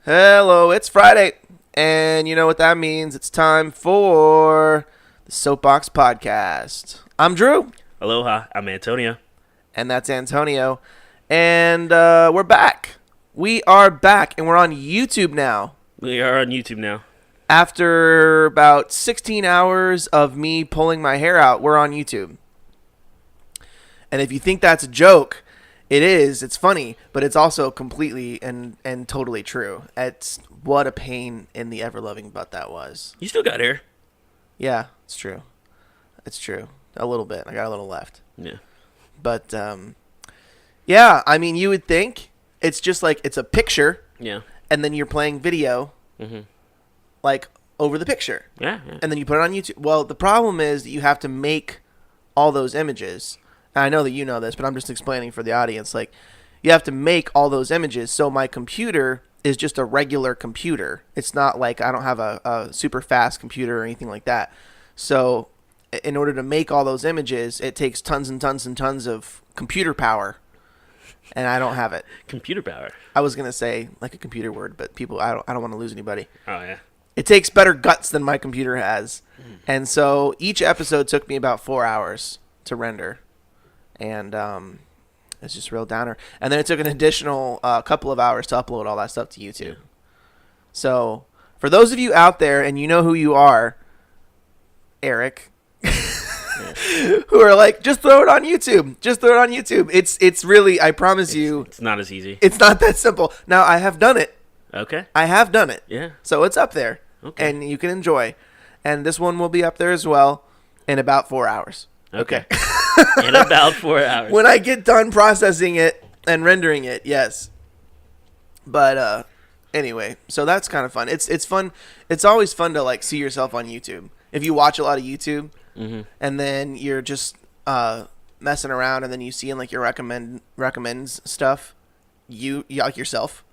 Hello, it's Friday, and you know what that means. It's time for the Soapbox Podcast. I'm Drew, Aloha, I'm Antonio. and that's Antonio, and we're back. We are back, and we're on YouTube now. We are on YouTube now. After about 16 hours of me pulling my hair out, we're on YouTube. And if you think that's a joke, it is. It's funny, but it's also completely and totally true. It's what a pain in the ever-loving butt that was. You still got hair. Yeah, it's true. It's true. A little bit. I got a little left. Yeah. But, yeah, I mean, you would think it's just like it's a picture. Yeah. And then you're playing video, like, over the picture. Yeah. And then you put it on YouTube. Well, the problem is that you have to make all those images. And I know that you know this, but I'm just explaining for the audience. Like, you have to make all those images. So my computer is just a regular computer. It's not like I don't have a super fast computer or anything like that. So in order to make all those images, it takes tons and tons and tons of computer power. And I don't have it. Computer power. I was going to say like a computer word, but people, I don't want to lose anybody. Oh, yeah. It takes better guts than my computer has. And so each episode took me about 4 hours to render. And it's just real downer. And then it took an additional couple of hours to upload all that stuff to YouTube. So for those of you out there, and you know who you are, Eric, who are like, just throw it on YouTube. Just throw it on YouTube. It's really, I promise you. It's not as easy. It's not that simple. Now, I have done it. Okay. I have done it. Yeah. So it's up there. Okay. And you can enjoy. And this one will be up there as well in about 4 hours. Okay. In about 4 hours. When I get done processing it and rendering it, yes. But anyway, so that's kind of fun. It's fun. It's always fun to like see yourself on YouTube. If you watch a lot of YouTube and then you're just messing around and then you see in like your recommends stuff, you like yourself.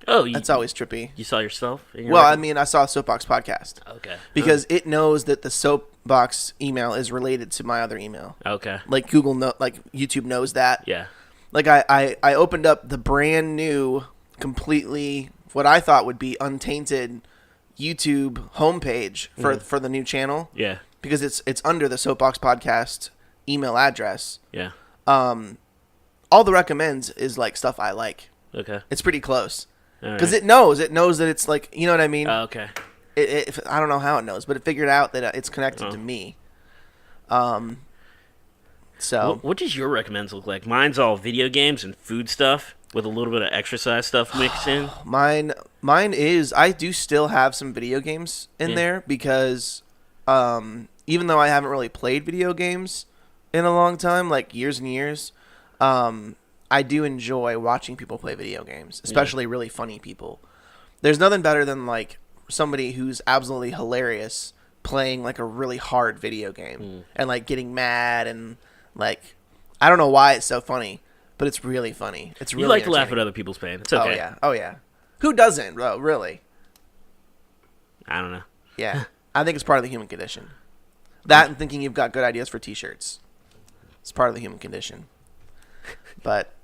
Oh, That's always trippy. You saw yourself? Well, I mean, I saw a Soapbox podcast. Okay. Because it knows that the Soapbox email is related to my other email. Okay. Like YouTube knows that. Yeah. Like I opened up the brand new, completely what I thought would be untainted YouTube homepage for the new channel. Yeah. Because it's under the Soapbox podcast email address. Yeah. All the recommends is like stuff I like. Okay. It's pretty close. Because Right. it knows that it's like, you know what I mean? Okay. I don't know how it knows, but it figured out that it's connected to me. So What does your recommends look like? Mine's all video games and food stuff with a little bit of exercise stuff mixed in. mine is, I do still have some video games in there because even though I haven't really played video games in a long time, like years and years, I do enjoy watching people play video games, especially really funny people. There's nothing better than like somebody who's absolutely hilarious playing like a really hard video game and like getting mad and like, I don't know why it's so funny, but it's really funny. It's really You like to laugh at entertaining. other people's pain. It's okay. Oh yeah. Who doesn't, bro? Really? I don't know. Yeah. I think it's part of the human condition. That and thinking you've got good ideas for t-shirts. It's part of the human condition. But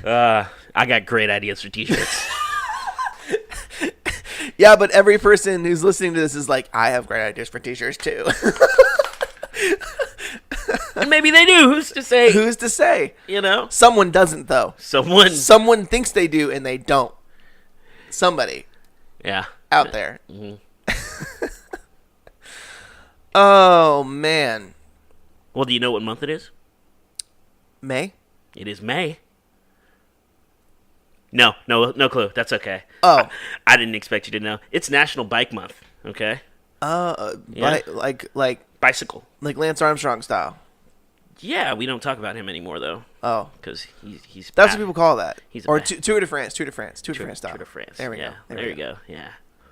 I got great ideas for t-shirts. yeah, but every person who's listening to this is like, I have great ideas for t-shirts too. And maybe they do. Who's to say? Who's to say? You know? Someone doesn't though. Someone thinks they do and they don't. Somebody. Yeah. Out there. Oh man. Well, do you know what month it is? May? It is May. No clue. That's okay. Oh. I didn't expect you to know. It's National Bike Month, okay? Yeah. Like Bicycle. Like Lance Armstrong style. Yeah, we don't talk about him anymore, though. Oh. Because he's That's bad. what people call that. He's or bad. Tour de France style. Tour de France. There we yeah, go. There you go. Yeah.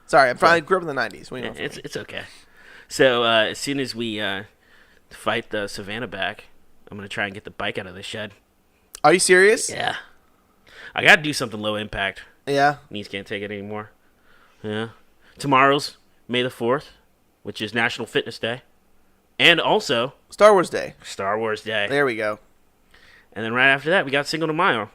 Sorry, I grew up in the 90s. What do you know from me? It's okay. So, as soon as we fight the Savannah back, I'm going to try and get the bike out of the shed. Are you serious? Yeah. I got to do something low impact. Yeah. Knees can't take it anymore. Yeah. Tomorrow's May the 4th, which is National Fitness Day. And also Star Wars Day. Star Wars Day. There we go. And then right after that, we got Cinco de Mayo,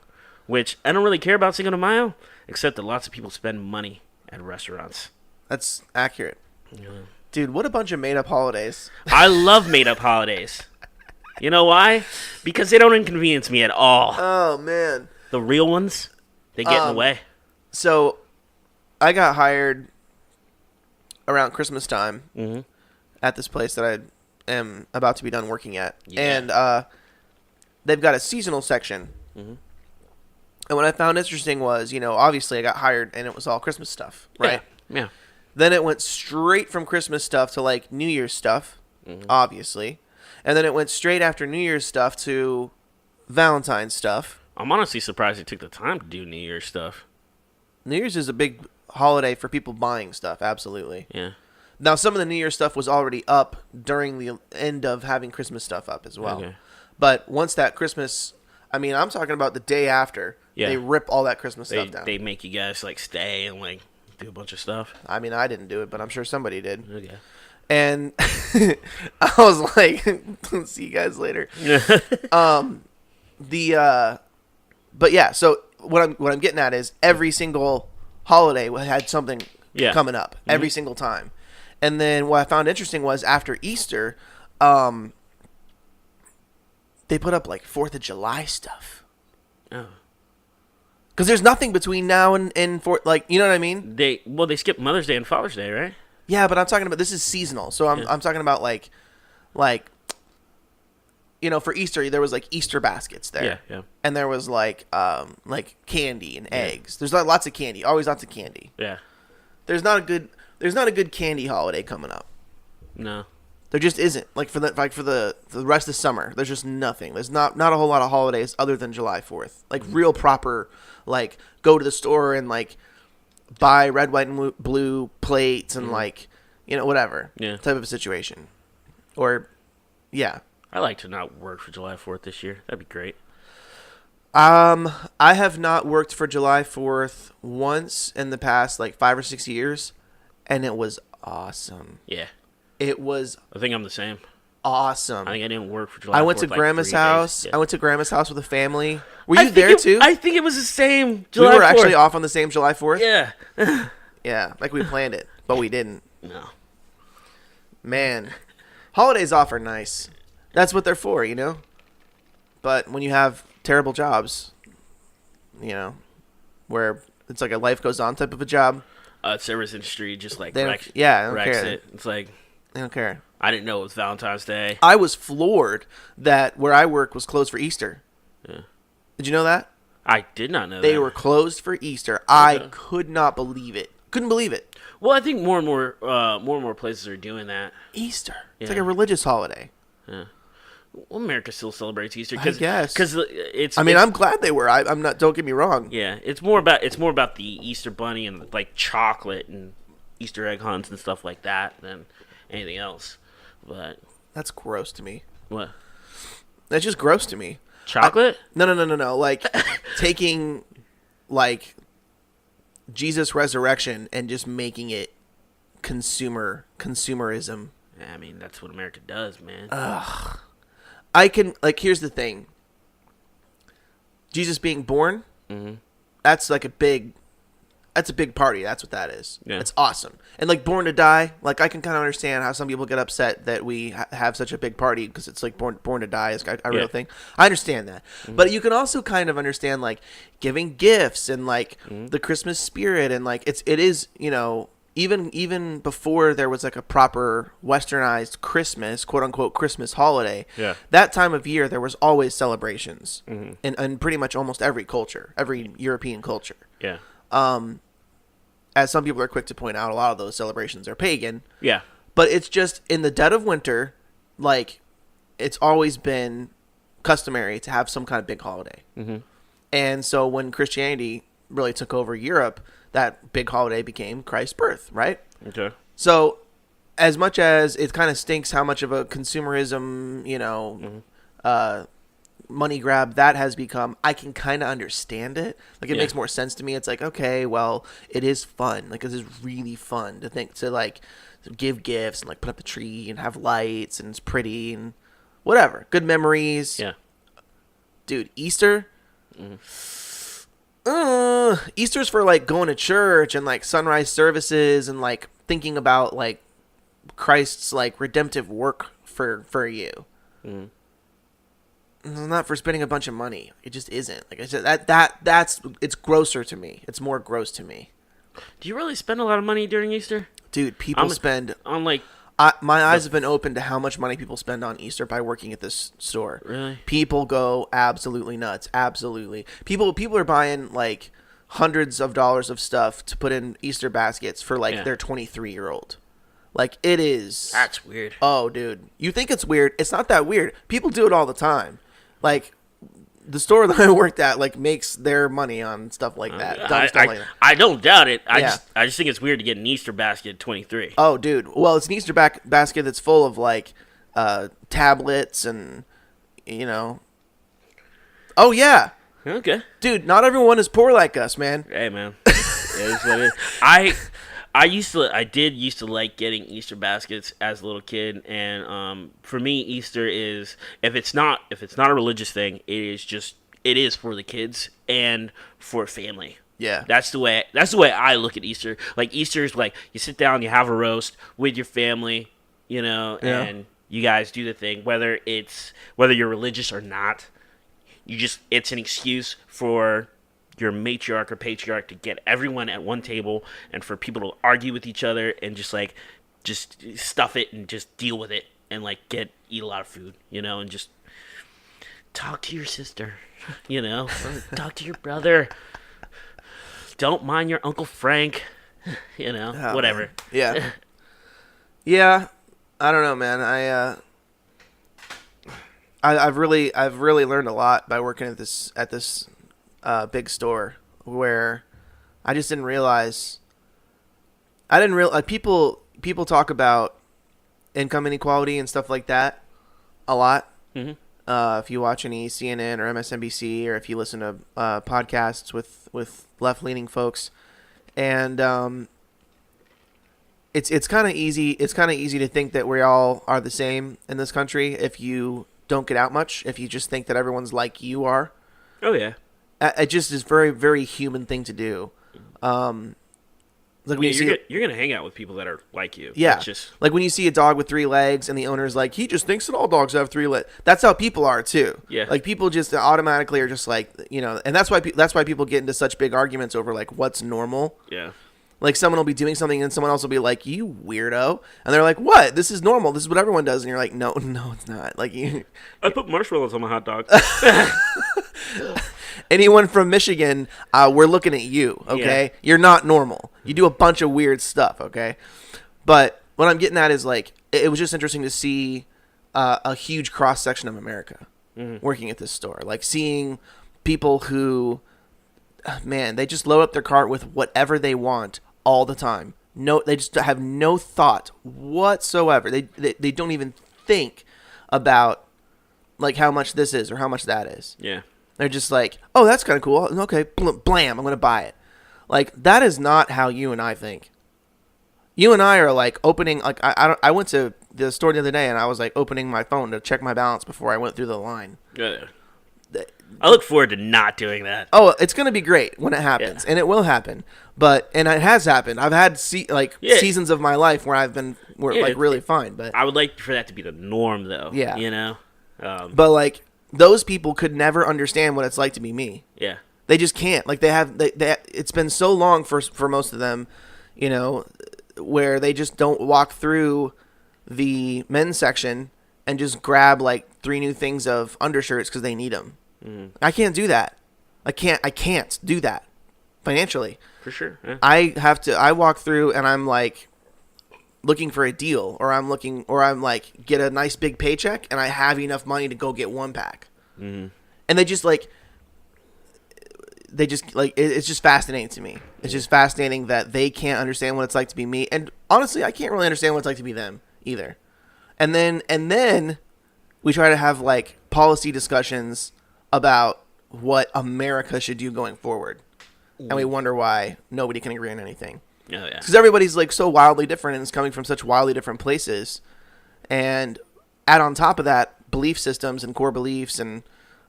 which I don't really care about Cinco de Mayo, except that lots of people spend money at restaurants. That's accurate. Yeah. Dude, what a bunch of made-up holidays. I love made-up holidays. You know why? Because they don't inconvenience me at all. Oh, man. The real ones, they get in the way. So, I got hired around Christmas time at this place that I am about to be done working at. Yeah. And they've got a seasonal section. And what I found interesting was, obviously I got hired and it was all Christmas stuff, right? Yeah. Then it went straight from Christmas stuff to like New Year's stuff, obviously. And then it went straight after New Year's stuff to Valentine's stuff. I'm honestly surprised they took the time to do New Year's stuff. New Year's is a big holiday for people buying stuff, absolutely. Yeah. Now, some of the New Year's stuff was already up during the end of having Christmas stuff up as well. Okay. But once that Christmas, I'm talking about the day after, they rip all that Christmas stuff down. They make you guys like stay and like do a bunch of stuff. I didn't do it, but I'm sure somebody did. Okay. And I was like, see you guys later. But yeah, so what I'm getting at is every single holiday had something coming up every single time. And then what I found interesting was after Easter, they put up like 4th of July stuff. Oh. Because there's nothing between now and like, you know what I mean? They skip Mother's Day and Father's Day, right? Yeah, but I'm talking about, this is seasonal. So I'm talking about like, for Easter, there was like Easter baskets there. Yeah. And there was like candy and eggs. There's lots of candy, always lots of candy. Yeah. There's not a good candy holiday coming up. No. There just isn't. Like for the rest of summer, there's just nothing. There's not a whole lot of holidays other than July 4th. Like real proper, like go to the store and like buy red, white, and blue plates and like, whatever type of a situation. Or, yeah. I like to not work for July 4th this year. That'd be great. I have not worked for July 4th once in the past like 5 or 6 years, and it was awesome. Yeah. It was. I think I'm the same. Awesome. I think I didn't work for July 4th. I went to Grandma's house. Yeah. I went to Grandma's house with a family. Were you there too? I think it was the same July 4th. We were actually off on the same July 4th? Yeah. Yeah, like we planned it, but we didn't. No. Man, holidays off are nice. That's what they're for, But when you have terrible jobs, where it's like a life goes on type of a job. Service industry just like wrecks care. It. It's like they don't care. I didn't know it was Valentine's Day. I was floored that where I work was closed for Easter. Yeah. Did you know that? I did not know they were closed for Easter. Okay. I could not believe it. Couldn't believe it. Well, I think more and more places are doing that. Easter. It's like a religious holiday. Yeah. Well, America still celebrates Easter. I guess because it's. I'm glad they were. I'm not. Don't get me wrong. Yeah, it's more about the Easter bunny and like chocolate and Easter egg hunts and stuff like that than anything else. But that's gross to me. What? That's just gross to me. Chocolate? No. Like taking like Jesus' resurrection and just making it consumerism. I mean, that's what America does, man. Ugh. Here's the thing. Jesus being born, that's like a big party. That's what that is. Yeah. It's awesome. And like Born to Die, like I can kind of understand how some people get upset that we have such a big party because it's like Born to Die is a real thing. I understand that. But you can also kind of understand like giving gifts and like the Christmas spirit and like it is, even before there was like a proper westernized Christmas, quote unquote Christmas holiday, that time of year there was always celebrations in pretty much almost every culture, every European culture. Yeah. As some people are quick to point out, a lot of those celebrations are pagan. Yeah. But it's just in the dead of winter, like it's always been customary to have some kind of big holiday. And so when Christianity really took over Europe, that big holiday became Christ's birth, right? Okay. So as much as it kind of stinks how much of a consumerism, money grab that has become, I can kind of understand it. Like it makes more sense to me. It's like, okay, well, it is fun. Like this is really fun to give gifts and like put up the tree and have lights and it's pretty and whatever. Good memories. Yeah. Dude, Easter. Easter's for like going to church and like sunrise services and like thinking about like Christ's like redemptive work for you. Mm. It's not for spending a bunch of money. It just isn't. Like I said, that's it's grosser to me. It's more gross to me. Do you really spend a lot of money during Easter? Dude, people spend. I'm like, my eyes have been opened to how much money people spend on Easter by working at this store. Really? People go absolutely nuts. Absolutely. People are buying like hundreds of dollars of stuff to put in Easter baskets for like their 23-year-old. Like it is. That's weird. Oh, dude. You think it's weird? It's not that weird. People do it all the time. Like the store that I worked at like makes their money on stuff like that. I don't doubt it. I Yeah. just think it's weird to get an Easter basket at 23. Oh, dude. Well, it's an Easter basket that's full of like tablets and Oh yeah, Okay. dude. Not everyone is poor like us, man. Hey, man. It is what it is. I did used to like getting Easter baskets as a little kid, and for me, Easter is if it's not a religious thing, it is for the kids and for family. Yeah. That's the way I look at Easter. Like Easter is like you sit down, you have a roast with your family, and you guys do the thing. Whether you're religious or not, it's an excuse for your matriarch or patriarch to get everyone at one table and for people to argue with each other and just stuff it and just deal with it and like eat a lot of food, and just talk to your sister, talk to your brother. Don't mind your Uncle Frank, Oh, whatever. Man. Yeah. Yeah. I don't know, man. I've really learned a lot by working at this big store where I just didn't realize. People talk about income inequality and stuff like that a lot. Mm-hmm. If you watch any CNN or MSNBC, or if you listen to podcasts with left-leaning folks, and it's kind of easy. It's kind of easy to think that we all are the same in this country if you don't get out much. If you just think that everyone's like you are. Oh yeah. It just is very, very human thing to do. Like when you're gonna hang out with people that are like you. Yeah. It's just like when you see a dog with 3 legs and the owner's like, he just thinks that all dogs have 3 legs. That's how people are too. Yeah. Like people just automatically are just like, and that's why people get into such big arguments over like what's normal. yeah. Like someone will be doing something and someone else will be like, you weirdo. And they're like, what? This is normal. This is what everyone does. And you're like, no, it's not. Like I put marshmallows on my hot dog. anyone from Michigan, we're looking at you, okay? Yeah. You're not normal. You do a bunch of weird stuff, okay? But what I'm getting at is, like, it was just interesting to see a huge cross-section of America working at this store. Like, seeing people who, man, they just load up their cart with whatever they want all the time. No, they just have no thought whatsoever. They don't even think about, like, how much this is or how much that is. Yeah. They're just like, oh, that's kind of cool. Okay, blam, I'm going to buy it. Like, that is not how you and I think. You and I are, like, opening, like, I went to the store the other day, and I was, like, opening my phone to check my balance before I went through the line. Yeah. I look forward to not doing that. Oh, it's going to be great when it happens, and it will happen. And it has happened. I've had, seasons of my life where I've been, really fine. But I would like for that to be the norm, though. Yeah. But, like, those people could never understand what it's like to be me. Yeah. They just can't. Like, it's been so long for most of them, where they just don't walk through the men's section and just grab, like, 3 new things of undershirts because they need them. I can't do that. I can't do that financially. For sure. Yeah. I walk through and I'm, like, looking for a deal, or I'm like, get a nice big paycheck and I have enough money to go get 1 pack. And they just it's just fascinating to me. It's just fascinating that they can't understand what it's like to be me. And honestly, I can't really understand what it's like to be them either. And then we try to have, like, policy discussions about what America should do going forward. And we wonder why nobody can agree on anything. Oh, yeah. Because everybody's, like, so wildly different and is coming from such wildly different places. And add on top of that belief systems and core beliefs and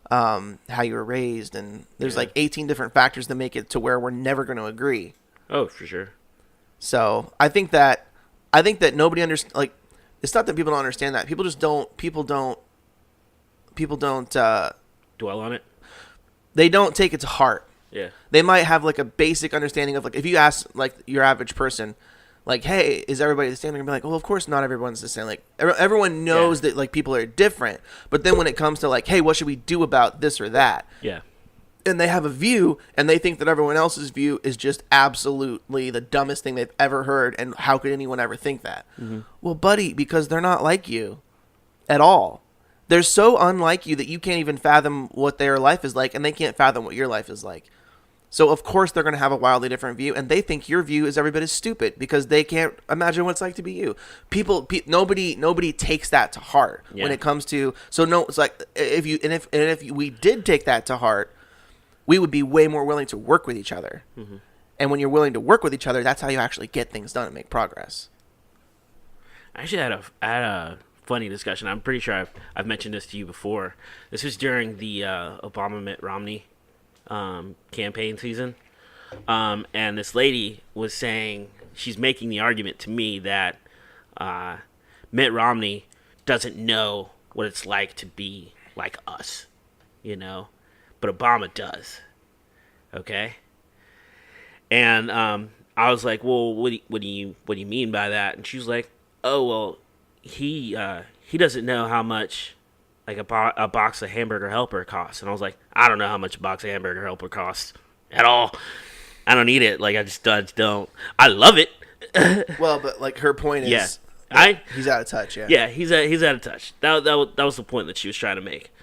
how you were raised, and there's like 18 different factors that make it to where we're never going to agree. Oh, for sure. So I think that nobody understands. Like, it's not that people don't understand that. People just don't. People don't Dwell on it. They don't take it to heart. Yeah. They might have like a basic understanding of, like, if you ask like your average person, like, hey, is everybody the same? They're gonna be like, well, of course not everyone's the same. Like, everyone knows that, like, people are different. But then when it comes to, like, hey, what should we do about this or that? Yeah. And they have a view, and they think that everyone else's view is just absolutely the dumbest thing they've ever heard, and how could anyone ever think that? Mm-hmm. Well, buddy, because they're not like you at all. They're so unlike you that you can't even fathom what their life is like, and they can't fathom what your life is like. So, of course, they're going to have a wildly different view, and they think your view is every bit as stupid because they can't imagine what it's like to be you. Nobody takes that to heart when it comes to. So, no, it's like if we did take that to heart, we would be way more willing to work with each other. Mm-hmm. And when you're willing to work with each other, that's how you actually get things done and make progress. I actually had a funny discussion. I'm pretty sure I've mentioned this to you before. This was during the Obama Mitt Romney campaign season, and this lady was saying, she's making the argument to me that Mitt Romney doesn't know what it's like to be like us, but Obama does. Okay, and I was like, well, what do you mean by that? And she was like, oh, well, he doesn't know how much like a box of Hamburger Helper costs. And I was like, I don't know how much a box of Hamburger Helper costs at all. I don't eat it. Like, I just don't. I love it. Well, but like her point is, he's out of touch. Yeah. Yeah, he's out of touch. That was the point that she was trying to make.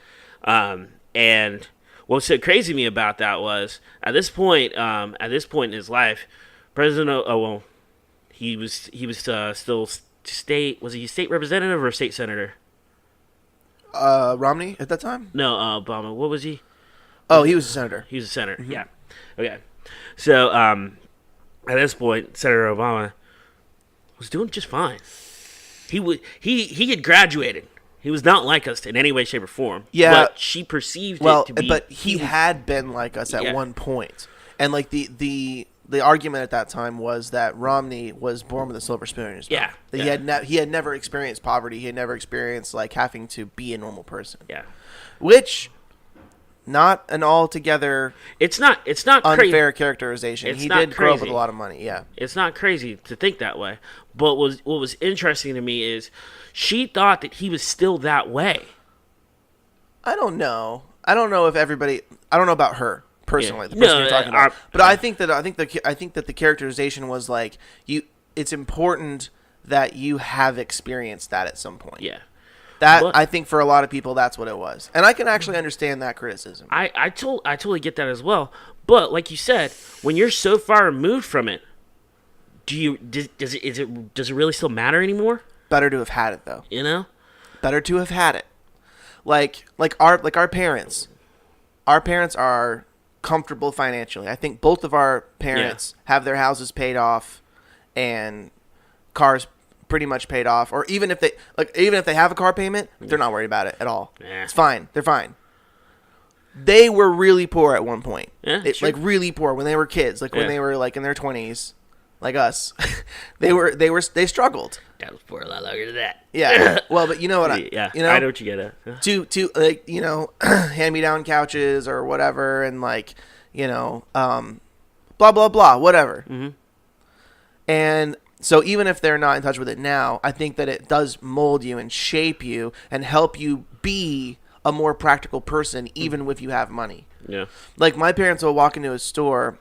And what so crazy to me about that was at this point in his life, he was still state. Was he state representative or state senator? Romney at that time? No, Obama. What was he? Oh, he was a senator. He was a senator. Mm-hmm. Yeah. Okay. So at this point, Senator Obama was doing just fine. He had graduated. He was not like us in any way, shape, or form. Yeah. But she perceived it to be. But he had been like us at one point. And like the argument at that time was that Romney was born with a silver spoon in his mouth. Yeah. That he had never experienced poverty. He had never experienced like having to be a normal person. Yeah. Which, not an altogether it's not unfair characterization. He did grow up with a lot of money. Yeah. It's not crazy to think that way. But what was interesting to me is she thought that he was still that way. I don't know. I don't know about her. Personally, the person you're talking about, but I think that the characterization was like it's important that you have experienced that at some point. Yeah, I think for a lot of people that's what it was, and I can actually understand that criticism. I totally get that as well. But like you said, when you're so far removed from it, does it really still matter anymore? Better to have had it though. Better to have had it. Like our parents. Our parents are comfortable financially. I think both of our parents have their houses paid off and cars pretty much paid off, or even if they have a car payment, they're not worried about it at all. It's fine. They're fine. They were really poor at one point. Like really poor when they were kids, like when they were like in their 20s, like us. they struggled. That was poor a lot longer than that. Yeah. Well, but you know what I know what you get at. To like, hand-me-down couches or whatever, and like, blah blah blah, whatever. Mm-hmm. And so even if they're not in touch with it now, I think that it does mold you and shape you and help you be a more practical person, even if you have money. Yeah. Like my parents will walk into a store,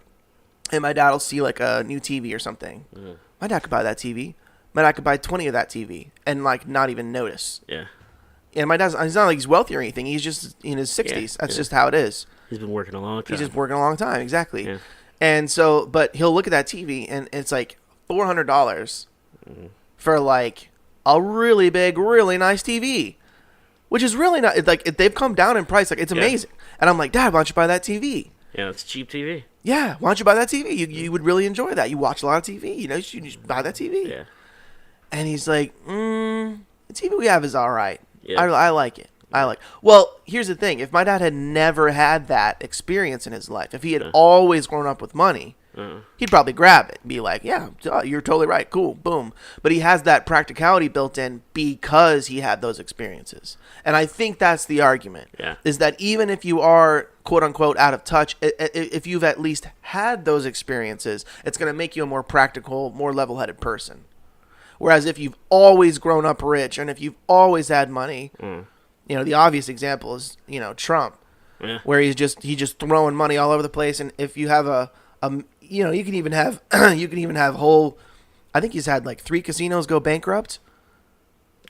and my dad will see like a new TV or something. Mm. My dad could buy that TV. My dad could buy 20 of that TV and like not even notice. Yeah. And my dad's, it's not like he's wealthy or anything. He's just in his 60s. That's just how it is. He's been working a long time. He's just working a long time. Exactly. Yeah. And so, but he'll look at that TV and it's like $400 for like a really big, really nice TV, which is really not like they've come down in price. Like it's amazing. And I'm like, Dad, why don't you buy that TV? Yeah, it's cheap TV. Yeah. Why don't you buy that TV? You would really enjoy that. You watch a lot of TV. You should buy that TV. Yeah. And he's like, the TV we have is all right. Yeah. I like it. Well, here's the thing. If my dad had never had that experience in his life, if he had always grown up with money, he'd probably grab it and be like, yeah, you're totally right. Cool. Boom. But he has that practicality built in because he had those experiences. And I think that's the argument. Yeah. Is that even if you are, quote unquote, out of touch, if you've at least had those experiences, it's going to make you a more practical, more level-headed person. Whereas if you've always grown up rich and if you've always had money, the obvious example is, Trump, where he's just throwing money all over the place. And if you have you can even have whole, I think he's had like 3 casinos go bankrupt.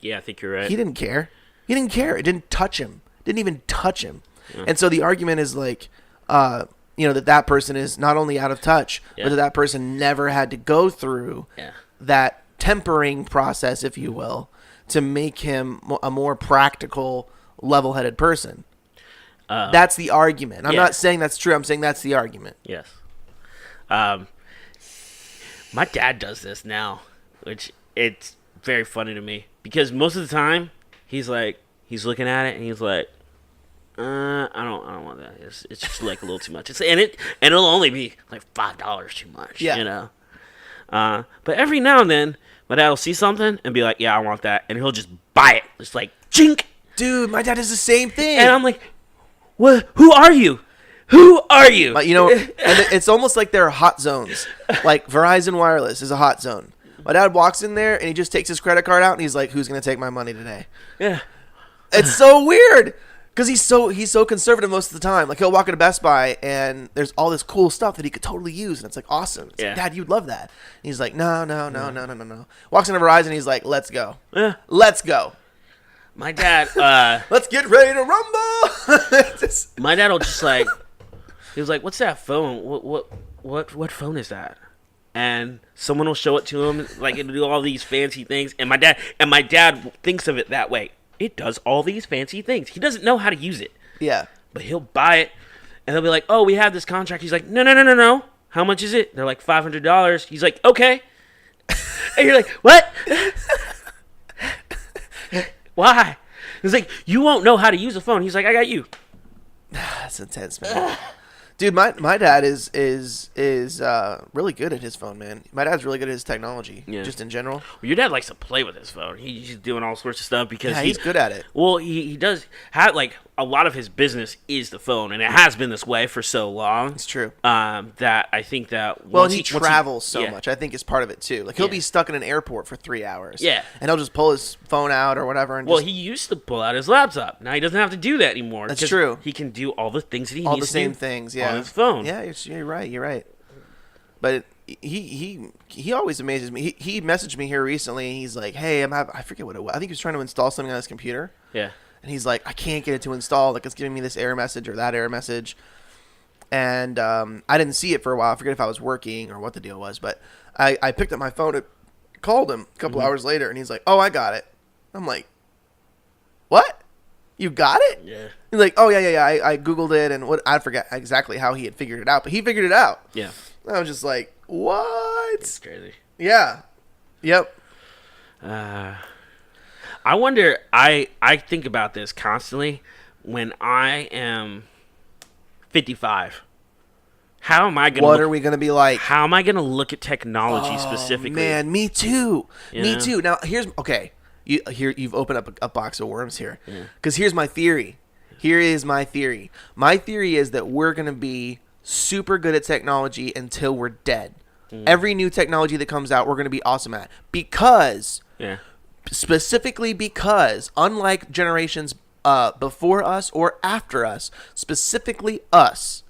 Yeah, I think you're right. He didn't care. It didn't touch him. Didn't even touch him. Yeah. And so the argument is like, that person is not only out of touch, but that person never had to go through that tempering process, if you will, to make him a more practical, level-headed person. That's the argument. I'm not saying that's true. I'm saying that's the argument. Yes. My dad does this now, which it's very funny to me because most of the time he's looking at it and he's like, I don't want that. It's just like a little too much. And it'll only be like $5 too much. Yeah. But every now and then my dad will see something and be like, yeah, I want that, and he'll just buy it. It's like, chink. Dude, my dad does the same thing. And I'm like, what? Who are you? Who are you? And it's almost like there are hot zones. Like Verizon Wireless is a hot zone. My dad walks in there and he just takes his credit card out and he's like, "Who's gonna take my money today?" Yeah, it's so weird because he's so conservative most of the time. Like he'll walk into Best Buy and there's all this cool stuff that he could totally use and it's like awesome. It's like, Dad, you'd love that. And he's like, no. Walks into Verizon and he's like, "Let's go. Yeah. Let's go." My dad, let's get ready to rumble. My dad will just like, he was like, "What's that phone? What phone is that?" And someone will show it to him, like it'll do all these fancy things. And my dad thinks of it that way. It does all these fancy things. He doesn't know how to use it. Yeah. But he'll buy it, and they'll be like, "Oh, we have this contract." He's like, "No. How much is it?" They're like, $500. He's like, "Okay." And you're like, "What?" Why? He's like, "You won't know how to use a phone." He's like, "I got you." That's intense, man. Dude, my dad is really good at his phone, man. My dad's really good at his technology, just in general. Well, your dad likes to play with his phone. He's doing all sorts of stuff because he's good at it. Well, he does have, like, a lot of his business is the phone, and it has been this way for so long. It's true. That I think that he travels so much. I think is part of it too. Like he'll be stuck in an airport for 3 hours. Yeah, and he'll just pull his phone out or whatever. And he used to pull out his laptop. Now he doesn't have to do that anymore. That's true. He can do all the things that he all needs the same to do things. on his phone. Yeah, you're right. But he always amazes me. He messaged me here recently. And he's like, "Hey, I forget what it was. I think he was trying to install something on his computer." Yeah. And he's like, "I can't get it to install. Like, it's giving me this error message or that error message." And I didn't see it for a while. I forget if I was working or what the deal was. But I picked up my phone and called him a couple hours later. And he's like, "Oh, I got it." I'm like, "What? You got it?" Yeah. He's like, "Oh, yeah. I Googled it. And I forget exactly how he had figured it out. But he figured it out." Yeah. And I was just like, "What?" It's crazy. Yeah. Yep. I wonder, I think about this constantly when I am 55. How am I going to What are we going to be like? How am I going to look at technology specifically? Man, me too. Me too. Now, you've opened up a box of worms here. Because here's my theory. Here is my theory. My theory is that we're going to be super good at technology until we're dead. Every new technology that comes out, we're going to be awesome at. Specifically because, unlike generations before us or after us, specifically us,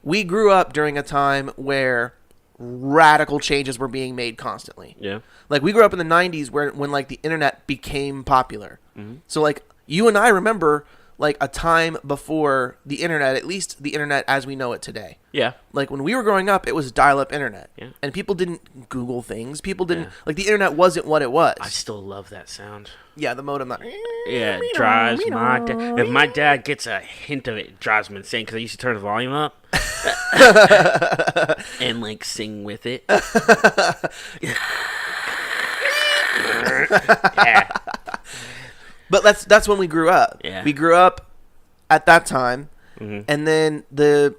we grew up during a time where radical changes were being made constantly. Yeah. Like, we grew up in the 90s when like, the internet became popular. So, like, you and I remember, like, a time before the internet, at least the internet as we know it today. Yeah. Like, when we were growing up, it was dial-up internet. Yeah. And people didn't Google things. People didn't... Like, the internet wasn't what it was. I still love that sound. Yeah, the modem. Yeah, it drives my dad... If my dad gets a hint of it, it drives him insane, because I used to turn the volume up. And, like, sing with it. Yeah. But that's when we grew up. Yeah. We grew up at that time, Mm-hmm. and then the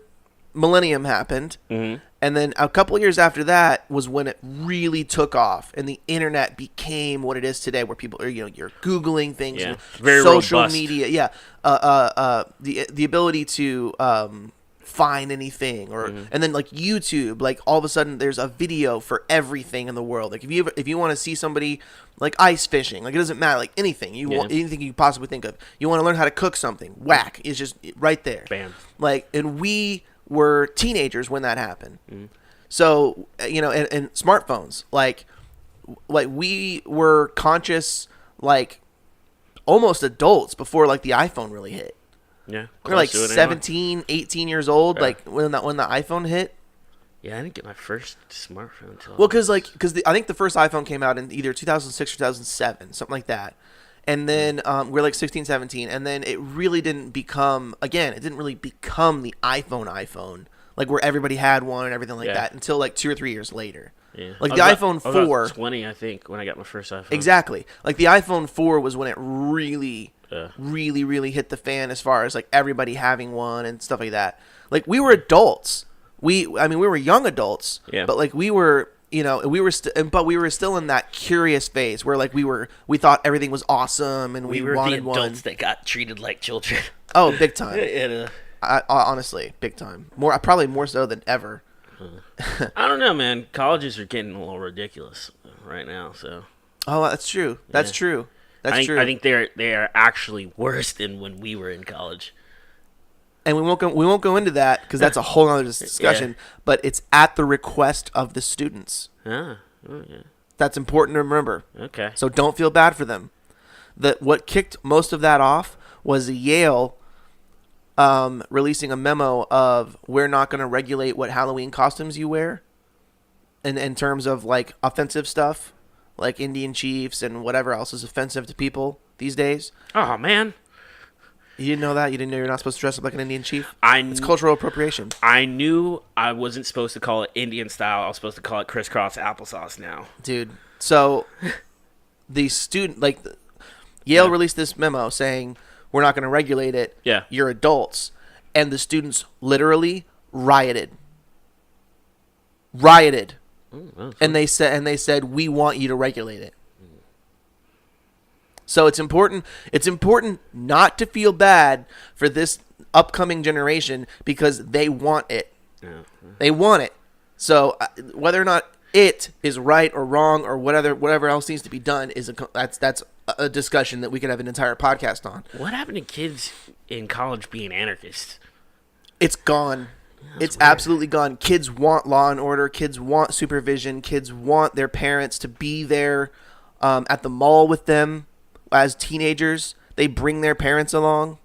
millennium happened, Mm-hmm. and then a couple of years after that was when it really took off, and the internet became what it is today, where people are, you're Googling things, Yeah. and Very social robust. media, the ability to find anything, or and then like YouTube, like all of a sudden there's a video for everything in the world. Like if you want to see somebody like ice fishing, like it doesn't matter, like anything you want, anything you possibly think of, you want to learn how to cook something, whack, it's just right there. Bam. Like, and we were teenagers when that happened. So and smartphones, like we were conscious, like almost adults before like the iPhone really hit. Yeah. We were like Close to it 17, 18 years old, Yeah. like when the iPhone hit. Yeah, I didn't get my first smartphone until. Well, because I think the first iPhone came out in either 2006 or 2007, something like that. And then we're like 16, 17, and then it really didn't become the iPhone, like where everybody had one and everything like that, until like 2 or 3 years later. Yeah. Like I the was iPhone about- I was 4. about 20, I think, when I got my first iPhone. Exactly. Like the iPhone 4 was when it really, really hit the fan as far as like everybody having one and stuff like that. Like we were adults. We were young adults. Yeah. But like we were, we were still in that curious phase where like we thought everything was awesome and we were wanted the adults one. that got treated like children. Oh, big time. And, Honestly, big time. Probably more so than ever. I don't know, man. Colleges are getting a little ridiculous right now. So. Oh, that's true. That's true. That's true. I think they are actually worse than when we were in college. And we won't go into that because that's a whole other discussion. Yeah. But it's at the request of the students. Oh yeah. That's important to remember. Okay. So don't feel bad for them. What kicked most of that off was Yale releasing a memo of we're not going to regulate what Halloween costumes you wear, in terms of like offensive stuff, like Indian chiefs and whatever else is offensive to people these days. Oh man. You didn't know that? You didn't know you're not supposed to dress up like an Indian chief? It's It's cultural appropriation. I knew I wasn't supposed to call it Indian style. I was supposed to call it crisscross applesauce now. Dude. So the student, Yale released this memo saying we're not going to regulate it. Yeah. You're adults. And the students literally rioted. And they said we want you to regulate it. So it's important not to feel bad for this upcoming generation because they want it. Yeah. They want it. So whether or not it is right or wrong or whatever else needs to be done that's a discussion that we could have an entire podcast on. What happened to kids in college being anarchists? It's gone. It's weird. absolutely gone. Kids want law and order. Kids want supervision. Kids want their parents to be there at the mall with them as teenagers. They bring their parents along.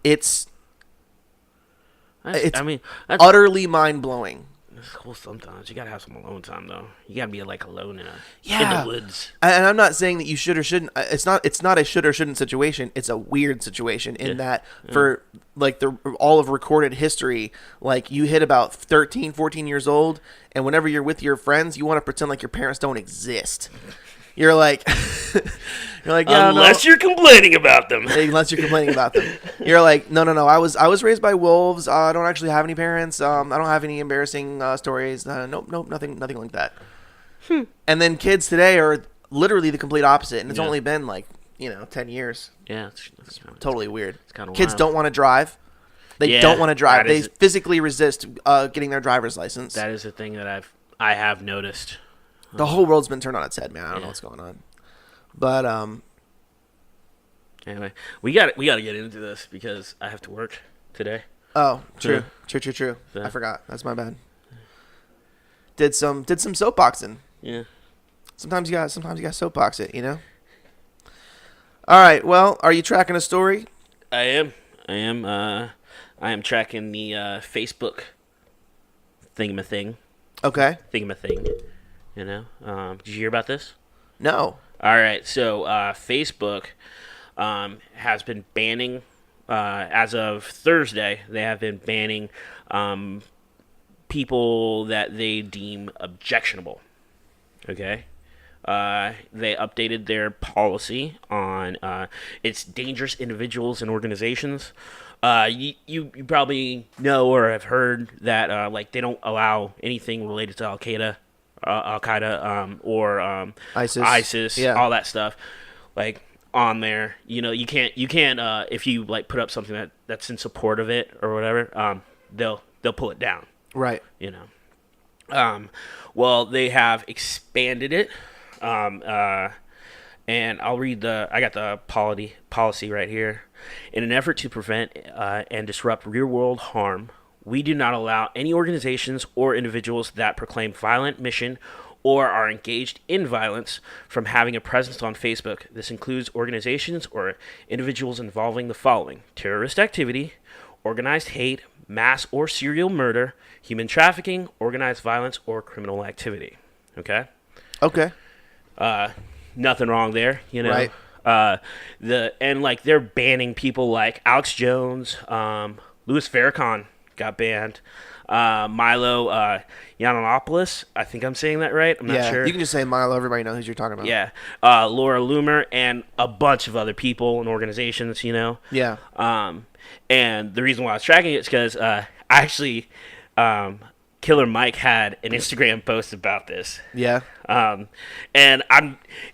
It's That's utterly mind-blowing. It's cool sometimes. You gotta have some alone time though. You gotta be like alone in Yeah. the woods. And I'm not saying that you should or shouldn't. It's not a should or shouldn't situation. It's a weird situation in that for like all of recorded history, like you hit about 13, 14 years old, and whenever you're with your friends, you want to pretend like your parents don't exist. You're like, yeah, Unless you're complaining about them. unless you're complaining about them. You're like, no. I was raised by wolves. I don't actually have any parents. I don't have any embarrassing stories. Nope, nothing like that. And then kids today are literally the complete opposite, and it's only been 10 years. Yeah, it's Totally weird. It's kind of Kids don't want to drive. They don't want to drive. They physically resist getting their driver's license. That is a thing that I have noticed. The whole world's been turned on its head, man. I don't know what's going on. But anyway, we got to get into this because I have to work today. Oh, true. Yeah. True. Yeah. I forgot. That's my bad. Did some soapboxing. Yeah. Sometimes you got soapbox it, All right. Well, are you tracking a story? I am. I am tracking the Facebook thingamathing. Okay. Thingamathing. Did you hear about this? No. All right. So Facebook has been banning, as of Thursday, they have been banning people that they deem objectionable. Okay. they updated their policy on its dangerous individuals and organizations. You probably know or have heard that like they don't allow anything related to Al Qaeda, or ISIS, all that stuff, like on there. You know, you can't if you like put up something that's in support of it or whatever, they'll pull it down. Right. You know. Well, they have expanded it. And I'll read I got the policy right here. In an effort to prevent and disrupt real-world harm, we do not allow any organizations or individuals that proclaim violent mission or are engaged in violence from having a presence on Facebook. This includes organizations or individuals involving the following: terrorist activity, organized hate, mass or serial murder, human trafficking, organized violence, or criminal activity. Okay? Okay. Nothing wrong there, you know. Right. They're banning people like Alex Jones, Louis Farrakhan got banned, Milo Yiannopoulos, I think I'm saying that right. I'm not sure. You can just say Milo. Everybody knows who you're talking about. Yeah. Laura Loomer and a bunch of other people and organizations, you know. Yeah. And the reason why I was tracking it is because I actually, Killer Mike had an Instagram post about this. Yeah. And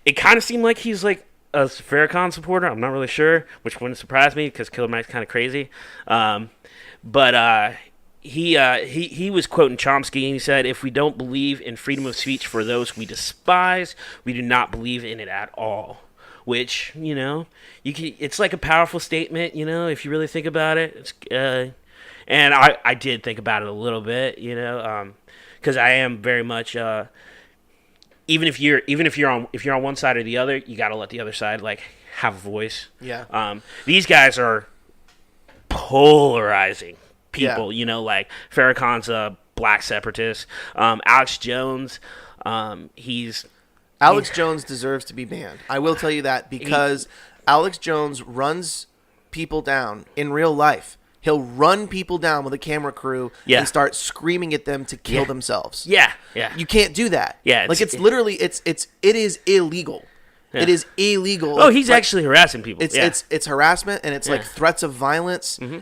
it kind of seemed like he's like a Farrakhan supporter. I'm not really sure, which wouldn't surprise me because Killer Mike's kind of crazy. But he was quoting Chomsky, and he said, "If we don't believe in freedom of speech for those we despise, we do not believe in it at all." Which, you know, it's like a powerful statement, you know, if you really think about it. It's, and I did think about it a little bit, you know, because I am very much even if you're on one side or the other, you got to let the other side like have a voice. Yeah. These guys are polarizing people, you know, like Farrakhan's a black separatist. Alex Jones, Alex Jones deserves to be banned. I will tell you that because Alex Jones runs people down in real life. He'll run people down with a camera crew and start screaming at them to kill themselves. Yeah. You can't do that. Yeah. Like it is illegal. Yeah. It is illegal. Oh, he's actually harassing people. It's harassment, and it's like threats of violence. Mm-hmm.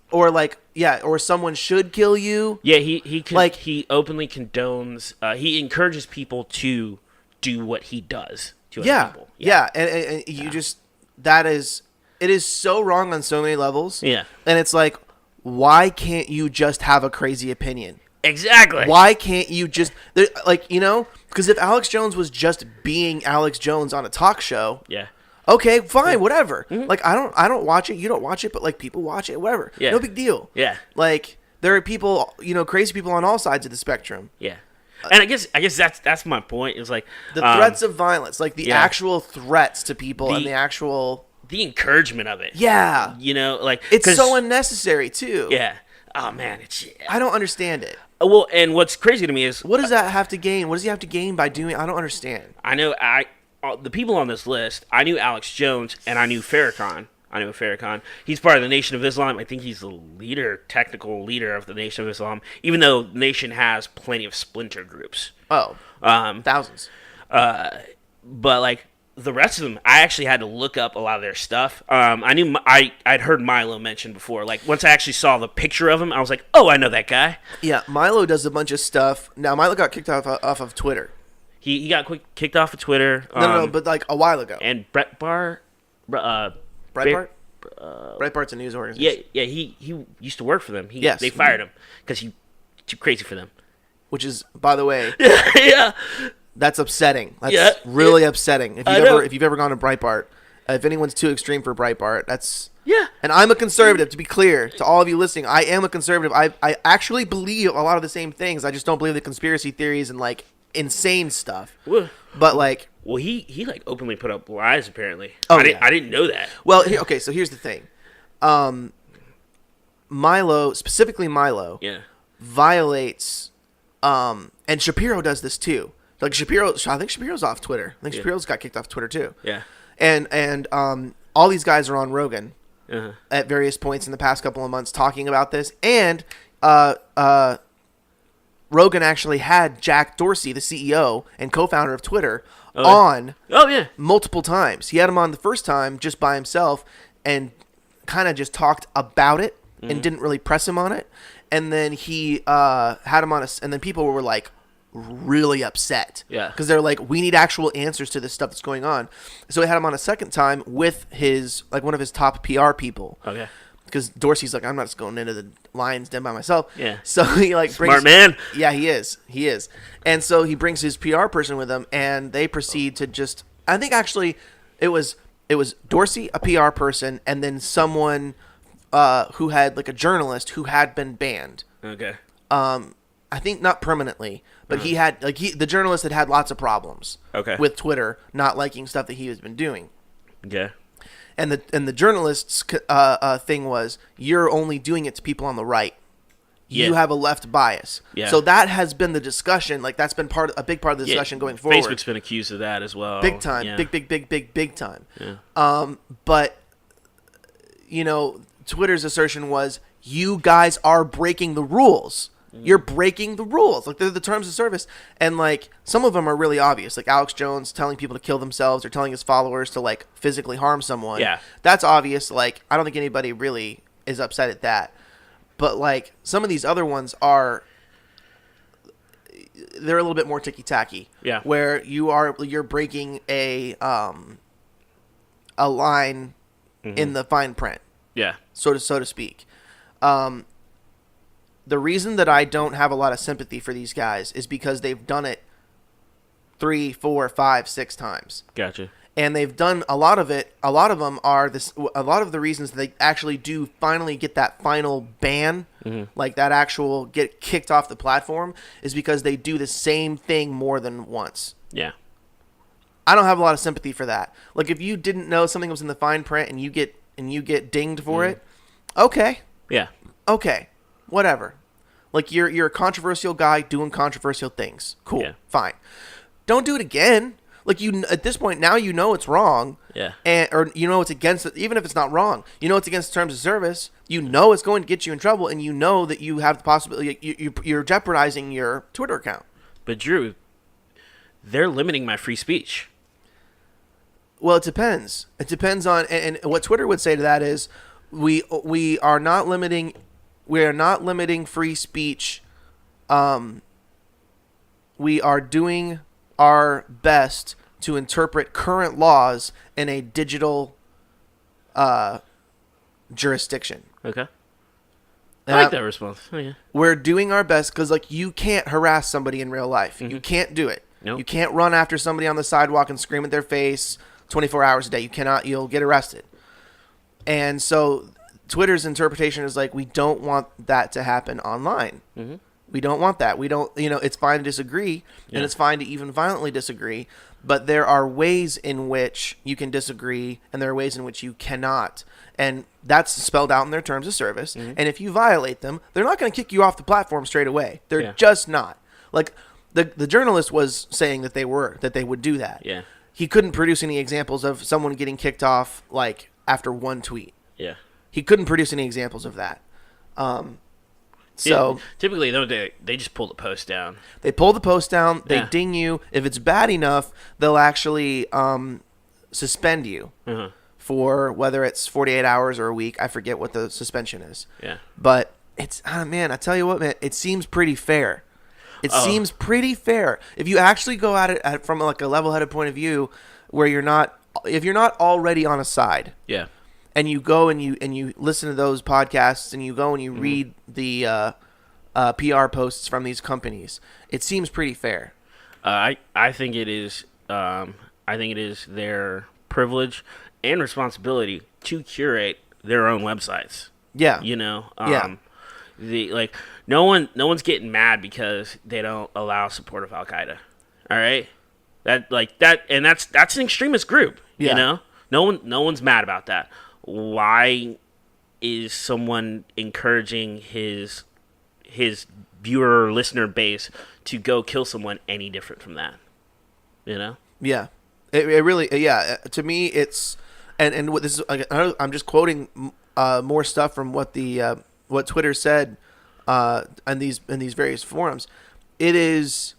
Or someone should kill you. Yeah, he openly condones. He encourages people to do what he does to other people. Yeah, and you just it is so wrong on so many levels. Yeah, and it's like, why can't you just have a crazy opinion? Exactly. Why can't you just because if Alex Jones was just being Alex Jones on a talk show, okay, fine, whatever. Mm-hmm. Like I don't watch it, you don't watch it, but like people watch it, whatever. Yeah. No big deal. Yeah. Like there are people, crazy people on all sides of the spectrum. Yeah. And I guess that's my point. Is like the threats of violence, like the actual threats to people and the encouragement of it. Yeah. Like it's so unnecessary too. Yeah. Oh man, I don't understand it. Well, and what's crazy to me is what does that have to gain? What does he have to gain by doing? I don't understand. I know the people on this list. I knew Alex Jones and I knew Farrakhan. He's part of the Nation of Islam. I think he's the technical leader of the Nation of Islam, even though the Nation has plenty of splinter groups. Oh, thousands. But like the rest of them, I actually had to look up a lot of their stuff. I knew I'd heard Milo mentioned before. Like once I actually saw the picture of him, I was like, oh, I know that guy. Yeah, Milo does a bunch of stuff. Now Milo got kicked off of Twitter. He got kicked off of Twitter. No, but like a while ago. And Breitbart. Breitbart's a news organization. Yeah. He used to work for them. They fired him because he's too crazy for them. Which is, by the way, yeah, that's upsetting. That's really upsetting. If you've ever gone to Breitbart, if anyone's too extreme for Breitbart, that's And I'm a conservative. To be clear to all of you listening, I am a conservative. I actually believe a lot of the same things. I just don't believe the conspiracy theories and like insane stuff. But like. Well, he like openly put up lies. Apparently, I didn't know that. Well, okay. So here's the thing, Milo, violates, and Shapiro does this too. Like I think Shapiro's off Twitter. I think Shapiro's got kicked off Twitter too. Yeah. And all these guys are on Rogan at various points in the past couple of months talking about this, and Rogan actually had Jack Dorsey, the CEO and co-founder of Twitter, Oh yeah. multiple times. He had him on the first time just by himself and kind of just talked about it and didn't really press him on it. And then he had him on and then people were like really upset. Yeah. Because they're like, we need actual answers to this stuff that's going on. So he had him on a second time with his, like, one of his top PR people. Okay. Because Dorsey's like, I'm not just going into the lion's den by myself. Yeah. So he like Smart man. Yeah, he is. He is. And so he brings his PR person with him, and they proceed to just. I think actually, it was Dorsey, a PR person, and then someone who had like a journalist who had been banned. Okay. I think not permanently, but he had the journalist had lots of problems. Okay. With Twitter not liking stuff that he has been doing. Okay. And the journalist's thing was, you're only doing it to people on the right. You have a left bias. Yeah. So that has been the discussion. Like, that's been a big part of the discussion going forward. Facebook's been accused of that as well. Big time. Yeah. Big time. Yeah. But, Twitter's assertion was, you guys are breaking the rules. You're breaking the rules. Like, they're the terms of service. And, like, some of them are really obvious. Like, Alex Jones telling people to kill themselves or telling his followers to, like, physically harm someone. Yeah. That's obvious. Like, I don't think anybody really is upset at that. But, like, some of these other ones are... They're a little bit more ticky-tacky. Yeah. Where you're breaking a line in the fine print. Yeah. So to speak. The reason that I don't have a lot of sympathy for these guys is because they've done it 3, 4, 5, 6 times. Gotcha. And they've done a lot of it. A lot of them are this. A lot of the reasons they actually do finally get that final ban, like that actual get kicked off the platform, is because they do the same thing more than once. Yeah. I don't have a lot of sympathy for that. Like, if you didn't know something was in the fine print and you get dinged for it, okay. Yeah. Okay, whatever. Like, you're a controversial guy doing controversial things. Cool, fine. Don't do it again. Like, at this point now it's wrong. Yeah. Or it's against it, even if it's not wrong. It's against the terms of service. It's going to get you in trouble, and that you have the possibility. You're jeopardizing your Twitter account. But Drew, they're limiting my free speech. Well, it depends. It depends on, and what Twitter would say to that is, we are not limiting. We are not limiting free speech. We are doing our best to interpret current laws in a digital jurisdiction. Okay. And I like that response. Oh, yeah. We're doing our best because, like, you can't harass somebody in real life. You can't do it. Nope. You can't run after somebody on the sidewalk and scream at their face 24 hours a day. You cannot. You'll get arrested. And so Twitter's interpretation is like, we don't want that to happen online. We don't want that. We don't, it's fine to disagree, and it's fine to even violently disagree, but there are ways in which you can disagree, and there are ways in which you cannot. And that's spelled out in their terms of service. And if you violate them, they're not going to kick you off the platform straight away. They're just not. Like, the journalist was saying that they would do that. Yeah. He couldn't produce any examples of someone getting kicked off, like, after one tweet. Yeah. He couldn't produce any examples of that. So typically, though, they just pull the post down. They pull the post down. They ding you. If it's bad enough, they'll actually suspend you for whether it's 48 hours or a week. I forget what the suspension is. Yeah. But it's man, I tell you what, man, it seems pretty fair. It seems pretty fair if you actually go at it from like a level-headed point of view, where if you're not already on a side. Yeah. And you go and you listen to those podcasts and you go and you read the PR posts from these companies. It seems pretty fair. I think it is. I think it is their privilege and responsibility to curate their own websites. Yeah. No one's getting mad because they don't allow support of Al Qaeda. All right. And that's an extremist group. Yeah. No one's mad about that. Why is someone encouraging his viewer or listener base to go kill someone any different from that? Yeah, it really to me it's and what this is. I'm just quoting more stuff from what what Twitter said in these various forums. it is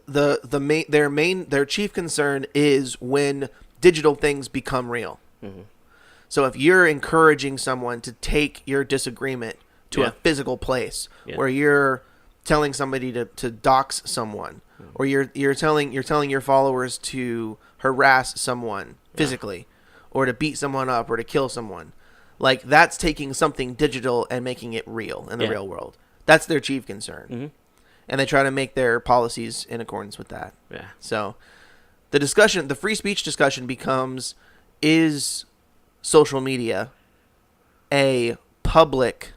their chief concern is when digital things become real. Mm-hmm. So if you're encouraging someone to take your disagreement to a physical place, where you're telling somebody to dox someone, or you're telling your followers to harass someone physically, or to beat someone up, or to kill someone, like that's taking something digital and making it real in the real world. That's their chief concern. Mm-hmm. And they try to make their policies in accordance with that. Yeah. So the free speech discussion becomes, is social media a public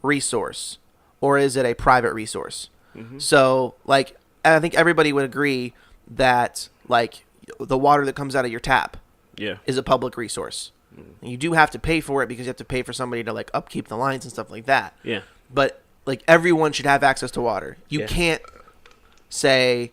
resource or is it a private resource? Mm-hmm. So, like, I think everybody would agree that, like, the water that comes out of your tap is a public resource. Mm-hmm. You do have to pay for it because you have to pay for somebody to, like, upkeep the lines and stuff like that. Yeah. But, like, everyone should have access to water. You can't say,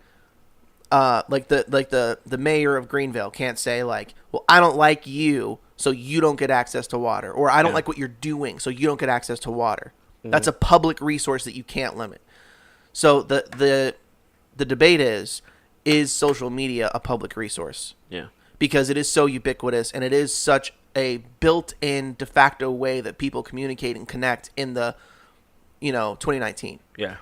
like the mayor of Greenville can't say, like, well, I don't like you, so you don't get access to water, or I don't like what you're doing, so you don't get access to water. Mm-hmm. That's a public resource that you can't limit. So the debate is social media a public resource? Yeah. Because it is so ubiquitous and it is such a built-in de facto way that people communicate and connect in the 2019. Yeah.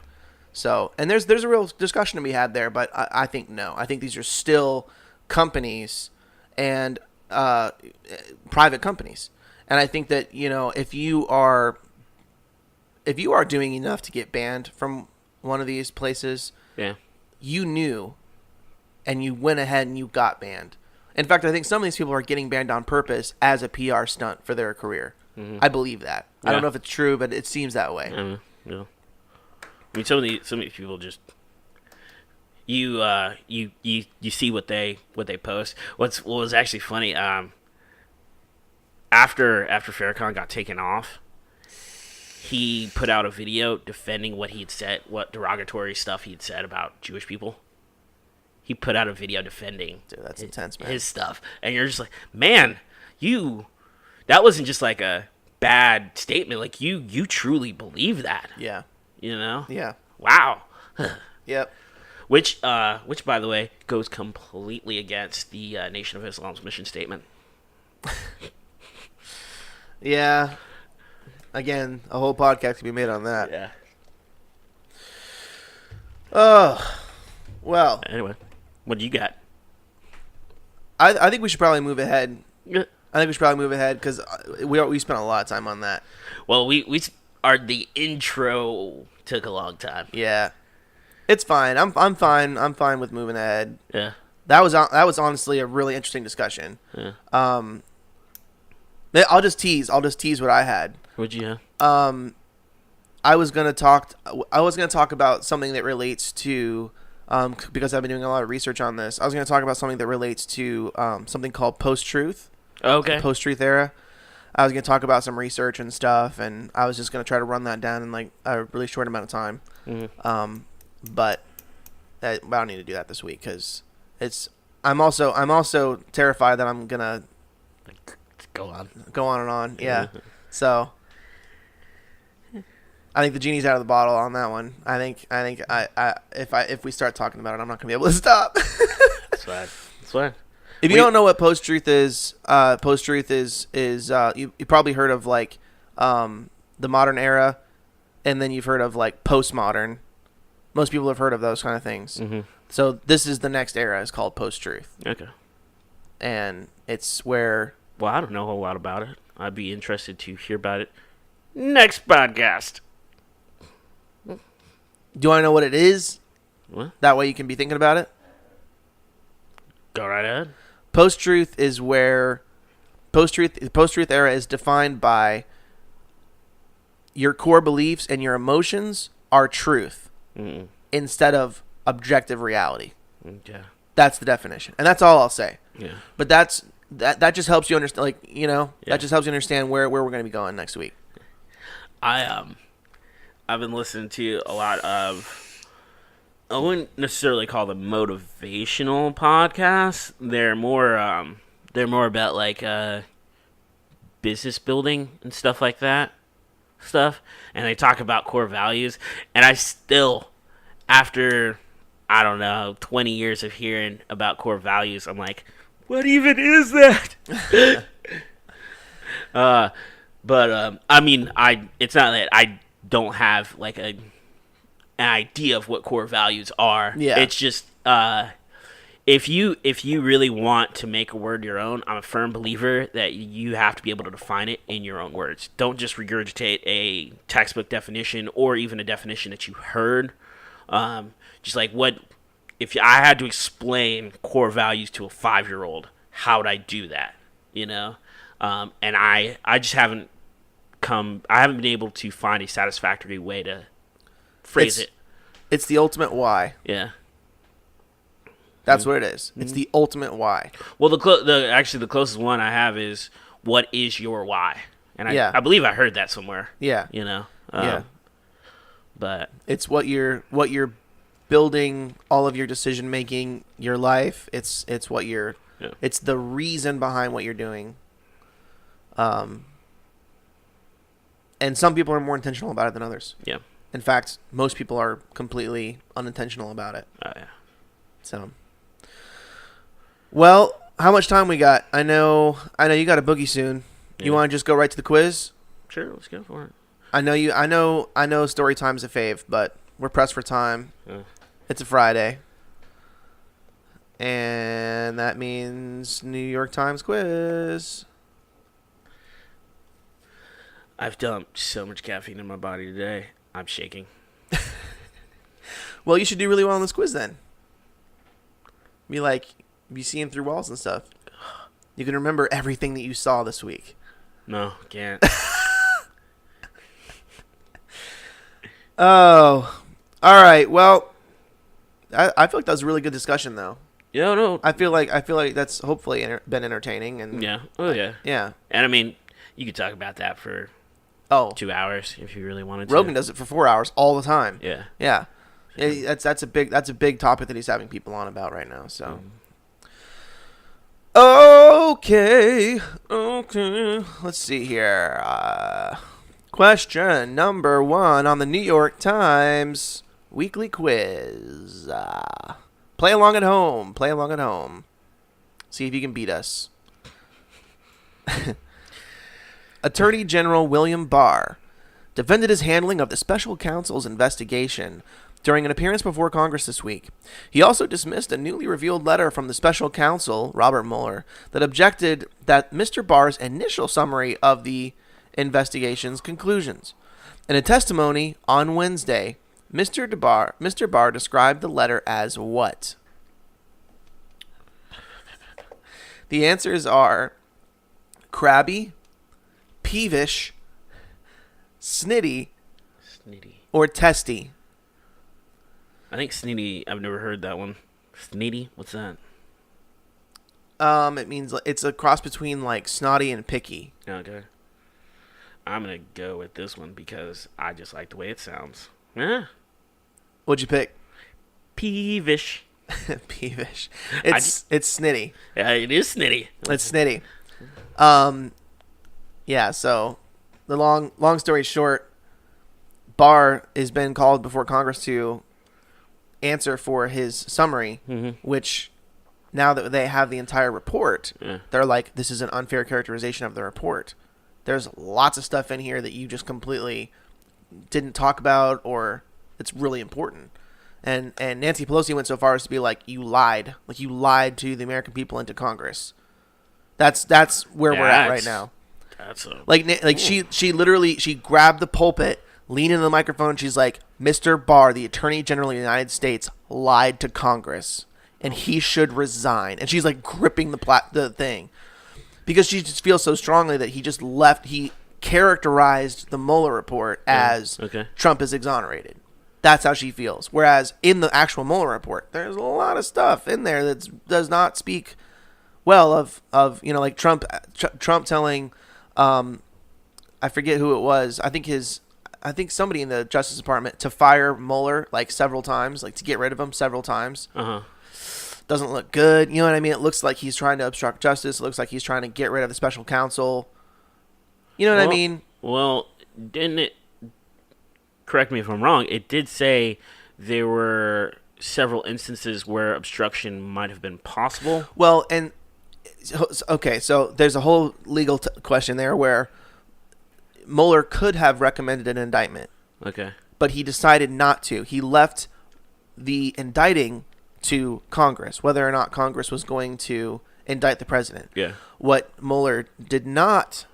So, and there's a real discussion to be had there, but I think no. I think these are still companies and private companies. And I think that, if you are doing enough to get banned from one of these places, you knew and you went ahead and you got banned. In fact, I think some of these people are getting banned on purpose as a PR stunt for their career. Mm-hmm. I believe that. I don't know if it's true, but it seems that way. Yeah. I mean, some of these people just you see what they post. What was actually funny, after Farrakhan got taken off, he put out a video defending what he'd said, what derogatory stuff he'd said about Jewish people. He put out a video defending that's intense, man. His stuff, and you're just like, man, that wasn't just like a bad statement. Like you truly believe that. Yeah. Yeah. Wow. Yep. Which, by the way, goes completely against the Nation of Islam's mission statement. Yeah. Again, a whole podcast could be made on that. Yeah. Oh, well. Anyway, what do you got? I think we should probably move ahead. Yeah. I think we should probably move ahead because we spent a lot of time on that. Well, the intro took a long time. Yeah, it's fine. I'm fine. I'm fine with moving ahead. Yeah, that was honestly a really interesting discussion. Yeah. I'll just tease what I had. What'd you have? I was gonna talk about something that relates to because I've been doing a lot of research on this. I was gonna talk about something that relates to something called post-truth. Okay. Post-truth era. I was going to talk about some research and stuff, and I was just going to try to run that down in like a really short amount of time. Mm-hmm. But I don't need to do that this week because I'm also terrified that I'm going to go on and on. Yeah. So I think the genie's out of the bottle on that one. I think if we start talking about it, I'm not going to be able to stop. That's fine. If you don't know what post-truth is, you probably heard of like the modern era, and then you've heard of like postmodern. Most people have heard of those kind of things. Mm-hmm. So this is the next era. It's called post-truth. Okay. And it's where... Well, I don't know a lot about it. I'd be interested to hear about it next podcast. Do you want to know what it is? What? That way you can be thinking about it? Go right ahead. Post-truth is where post-truth era is defined by your core beliefs and your emotions are truth instead of objective reality. Yeah. That's the definition. And that's all I'll say. Yeah. But that just helps you understand, that just helps you understand where we're going to be going next week. I've been listening to a lot of, I wouldn't necessarily call them motivational podcasts. They're more about like business building and stuff like that. stuff, and they talk about core values, and I still, after, I don't know, 20 years of hearing about core values, I'm like, what even is that? I mean, it's not that I don't have like an idea of what core values are. Yeah. It's just if you really want to make a word your own, I'm a firm believer that you have to be able to define it in your own words. Don't just regurgitate a textbook definition or even a definition that you heard. Just like if I had to explain core values to a 5-year-old, how would I do that? You know, and I just haven't been able to find a satisfactory way to phrase it. It's the ultimate why. Yeah. That's what it is. It's the ultimate why. Well, the closest one I have is, what is your why? And I believe I heard that somewhere. Yeah. You know. Yeah. But it's what you're building all of your decision making, your life. It's what you're. Yeah. It's the reason behind what you're doing. And some people are more intentional about it than others. Yeah. In fact, most people are completely unintentional about it. Oh yeah. So. Well, how much time we got? I know you got a boogie soon. Yeah. You want to just go right to the quiz? Sure, let's go for it. I know story time's a fave, but we're pressed for time. Yeah. It's a Friday. And that means New York Times quiz. I've dumped so much caffeine in my body today. I'm shaking. Well, you should do really well on this quiz then. Be seeing through walls and stuff. You can remember everything that you saw this week. No, can't. Oh, all right. Well, I feel like that was a really good discussion, though. Yeah, no. I feel like that's hopefully been entertaining, and yeah, oh yeah, yeah. And I mean, you could talk about that for 2 hours if you really wanted to. Rogan does it for 4 hours all the time. Yeah, yeah. That's a big topic that he's having people on about right now. So. Okay. Let's see here. Question number 1 on the New York Times weekly quiz. Play along at home. See if you can beat us. Attorney General William Barr defended his handling of the special counsel's investigation during an appearance before Congress this week. He also dismissed a newly revealed letter from the special counsel, Robert Mueller, that objected that Mr. Barr's initial summary of the investigation's conclusions. In a testimony on Wednesday, Mr. Barr described the letter as what? The answers are crabby, peevish, snitty, or testy. I think snitty, I've never heard that one. Snitty? What's that? It means it's a cross between like snotty and picky. Okay. I'm going to go with this one because I just like the way it sounds. Yeah. What'd you pick? Peevish. Peevish. It's snitty. Yeah, it is snitty. It's snitty. Yeah, so the long story short, Barr has been called before Congress to answer for his summary, which now that they have the entire report, they're like, this is an unfair characterization of the report. There's lots of stuff in here that you just completely didn't talk about, or it's really important. And Nancy Pelosi went so far as to be like, you lied. Like, you lied to the American people and to Congress. That's where we're at right now. She literally grabbed the pulpit, leaned into the microphone, she's like, Mr. Barr, the Attorney General of the United States, lied to Congress, and he should resign. And she's like gripping the thing. Because she just feels so strongly that he characterized the Mueller report as Trump is exonerated. That's how she feels. Whereas in the actual Mueller report, there's a lot of stuff in there that does not speak well of like Trump telling, I forget who it was. I think somebody in the Justice Department to fire Mueller like several times, like to get rid of him several times. Doesn't look good. You know what I mean? It looks like he's trying to obstruct justice. It looks like he's trying to get rid of the special counsel. You know what I mean? Well, didn't it? Correct me if I'm wrong. It did say there were several instances where obstruction might have been possible. Well, and okay, so there's a whole legal question there where Mueller could have recommended an indictment. Okay. But he decided not to. He left the indicting to Congress, whether or not Congress was going to indict the president. Yeah. What Mueller did not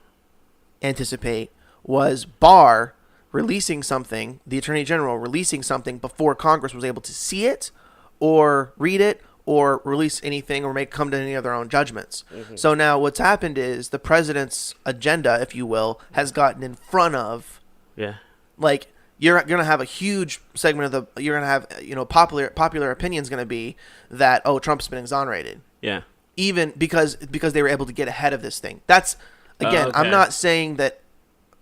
anticipate was Barr releasing something, the Attorney General releasing something before Congress was able to see it or read it or release anything or come to any of their own judgments. Mm-hmm. So now what's happened is the president's agenda, if you will, has gotten in front of, like, you're going to have a huge segment of the, you're going to have, popular opinion's going to be that, oh, Trump's been exonerated. Yeah. Even because they were able to get ahead of this thing. That's, again, okay. I'm not saying that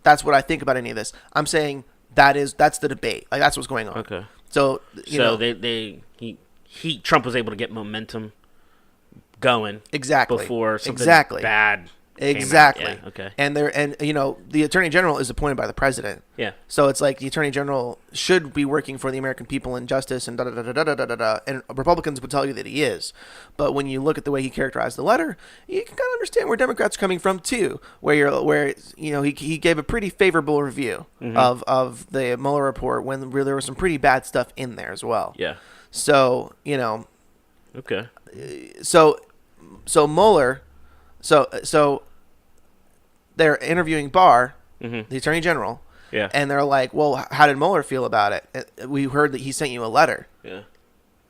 that's what I think about any of this. I'm saying that's the debate. Like, that's what's going on. Okay. So, Trump was able to get momentum going. Exactly. Before something bad. Exactly. Yeah, okay. And the Attorney General is appointed by the president. Yeah. So it's like the Attorney General should be working for the American people in justice and da da da da da da da da. And Republicans would tell you that he is. But when you look at the way he characterized the letter, you can kind of understand where Democrats are coming from too. He gave a pretty favorable review of the Mueller report when there was some pretty bad stuff in there as well. Yeah. So Okay. So Mueller. So they're interviewing Barr, the Attorney General, and they're like, well, how did Mueller feel about it? We heard that he sent you a letter. Yeah.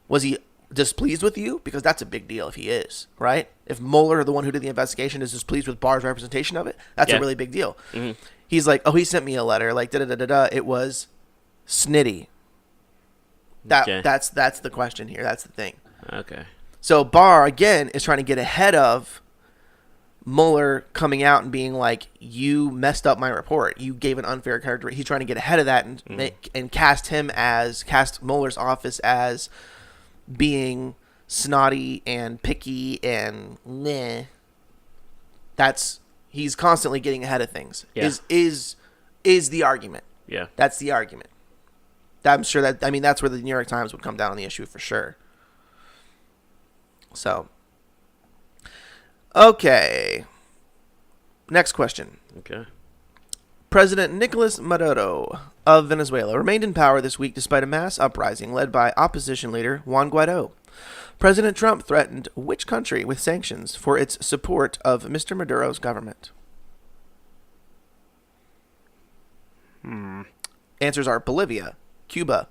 Was he displeased with you? Because that's a big deal if he is, right? If Mueller, the one who did the investigation, is displeased with Barr's representation of it, that's a really big deal. Mm-hmm. He's like, oh, he sent me a letter, like, da-da-da-da-da. It was snitty. That's the question here. That's the thing. Okay. So Barr, again, is trying to get ahead of Mueller coming out and being like, you messed up my report. You gave an unfair character. He's trying to get ahead of that and cast Mueller's office as being snotty and picky and meh. He's constantly getting ahead of things. Yeah. Is the argument. Yeah. That's the argument. I'm sure that's where the New York Times would come down on the issue for sure. So, okay. Next question. Okay. President Nicolas Maduro of Venezuela remained in power this week despite a mass uprising led by opposition leader Juan Guaido. President Trump threatened which country with sanctions for its support of Mr. Maduro's government? Answers are Bolivia, Cuba,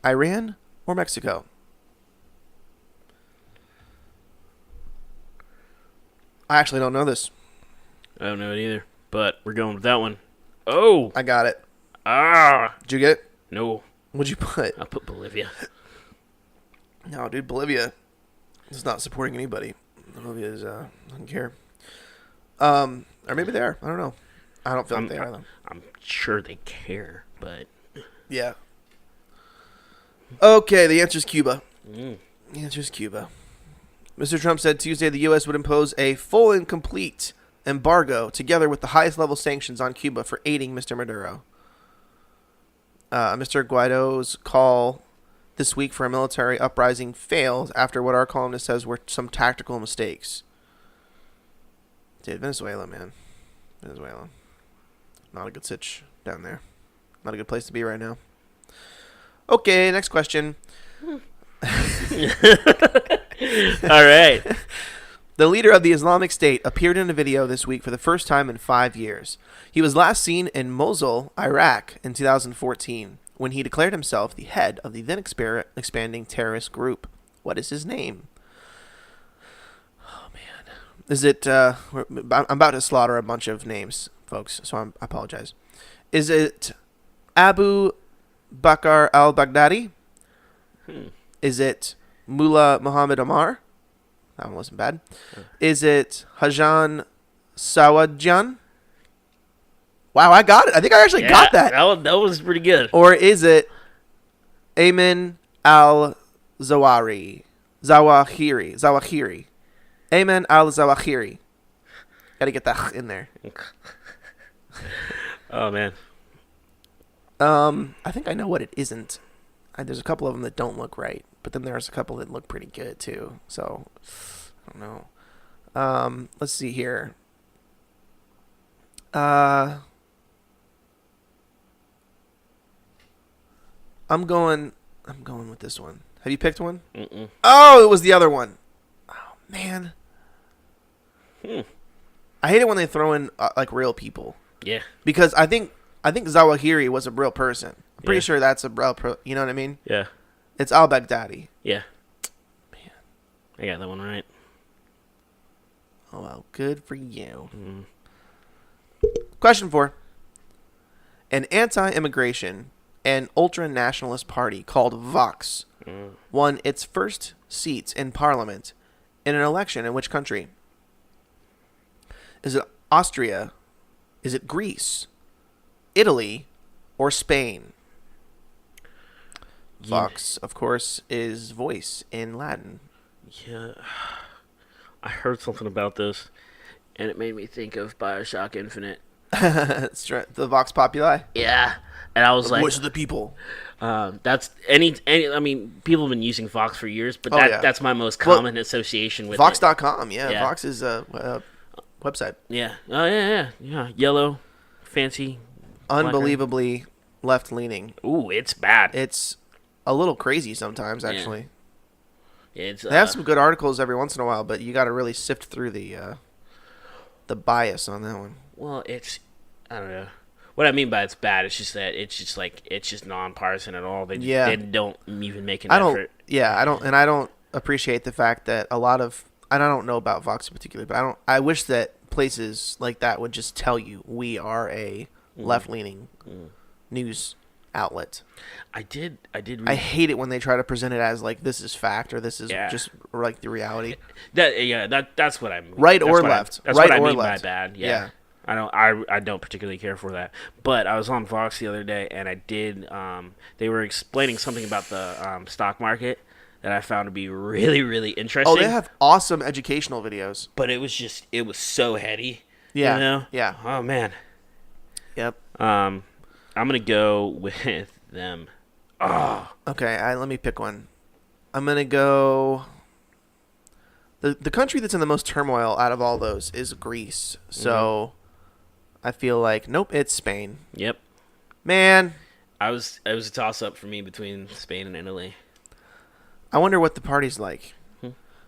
Iran, or Mexico. I actually don't know this. I don't know it either, but we're going with that one. Oh! I got it. Ah! Did you get it? No. What'd you put? I put Bolivia. No, dude, Bolivia is not supporting anybody. Bolivia doesn't care. Or maybe they are. I don't know. I don't feel like they are, though. I'm sure they care, but... Yeah. Okay, the answer is Cuba. The answer is Cuba. Mr. Trump said Tuesday the U.S. would impose a full and complete embargo together with the highest level sanctions on Cuba for aiding Mr. Maduro. Mr. Guaido's call this week for a military uprising failed after what our columnist says were some tactical mistakes. Dude, Venezuela, man. Venezuela. Not a good sitch down there. Not a good place to be right now. Okay, next question. All right. The leader of the Islamic State appeared in a video this week for the first time in 5 years. He was last seen in Mosul, Iraq in 2014 when he declared himself the head of the then expanding terrorist group. What is his name? Oh, man. Is it... I'm about to slaughter a bunch of names, folks, so I apologize. Is it Abu Bakr al-Baghdadi? Is it Mullah Muhammad Omar? That one wasn't bad. Is it Hajan Sawadjan? Wow, I got it. I think I actually got that. That was pretty good. Or is it Ayman al-Zawahiri? Zawahiri. Ayman al-Zawahiri. Got to get that in there. Oh, man. I think I know what it isn't. There's a couple of them that don't look right, but then there's a couple that look pretty good too. So I don't know. Let's see here. I'm going with this one. Have you picked one? Mm-mm. Oh, it was the other one. Oh man. I hate it when they throw in like real people. Yeah. Because I think Zawahiri was a real person. I'm pretty sure that's a real you know what I mean? Yeah. It's al-Baghdadi. Yeah. Man. I got that one right. Oh, well, good for you. Mm. Question 4. An anti-immigration and ultra-nationalist party called Vox won its first seats in parliament in an election in which country? Is it Austria? Is it Greece? Italy? Or Spain? Vox, of course, is voice in Latin. Yeah. I heard something about this, and it made me think of Bioshock Infinite. That's right. The Vox Populi? Yeah. And I was The like, voice of the people. that's any. I mean, people have been using Vox for years, but that's my most common association with Vox.com, yeah. Yeah. Vox is a website. Yeah. Oh, yeah. Yellow, fancy. Unbelievably left-leaning. Ooh, it's bad. It's a little crazy sometimes, actually. It's They have some good articles every once in a while, but you got to really sift through the bias on that one. Well, I don't know. What I mean by it's bad, it's just that it's just nonpartisan at all. They don't even make an effort. I don't appreciate the fact that a lot of, and I don't know about Vox in particular, but I wish that places like that would just tell you we are a left-leaning news outlet. I did read. I hate it when they try to present it as like this is fact or this is just like the reality. That's what I mean. Right or left. That's right what I or mean left. by bad. Yeah. I don't particularly care for that. But I was on Vox the other day, and I did. They were explaining something about the stock market that I found to be really, really interesting. Oh, they have awesome educational videos. But it was so heady. Yeah. You know? Yeah. Oh man. Yep. I'm gonna go with them. Oh. Okay, let me pick one. I'm gonna go. The country that's in the most turmoil out of all those is Greece. So I feel like nope, it's Spain. Yep. Man, it was a toss up for me between Spain and Italy. I wonder what the party's like.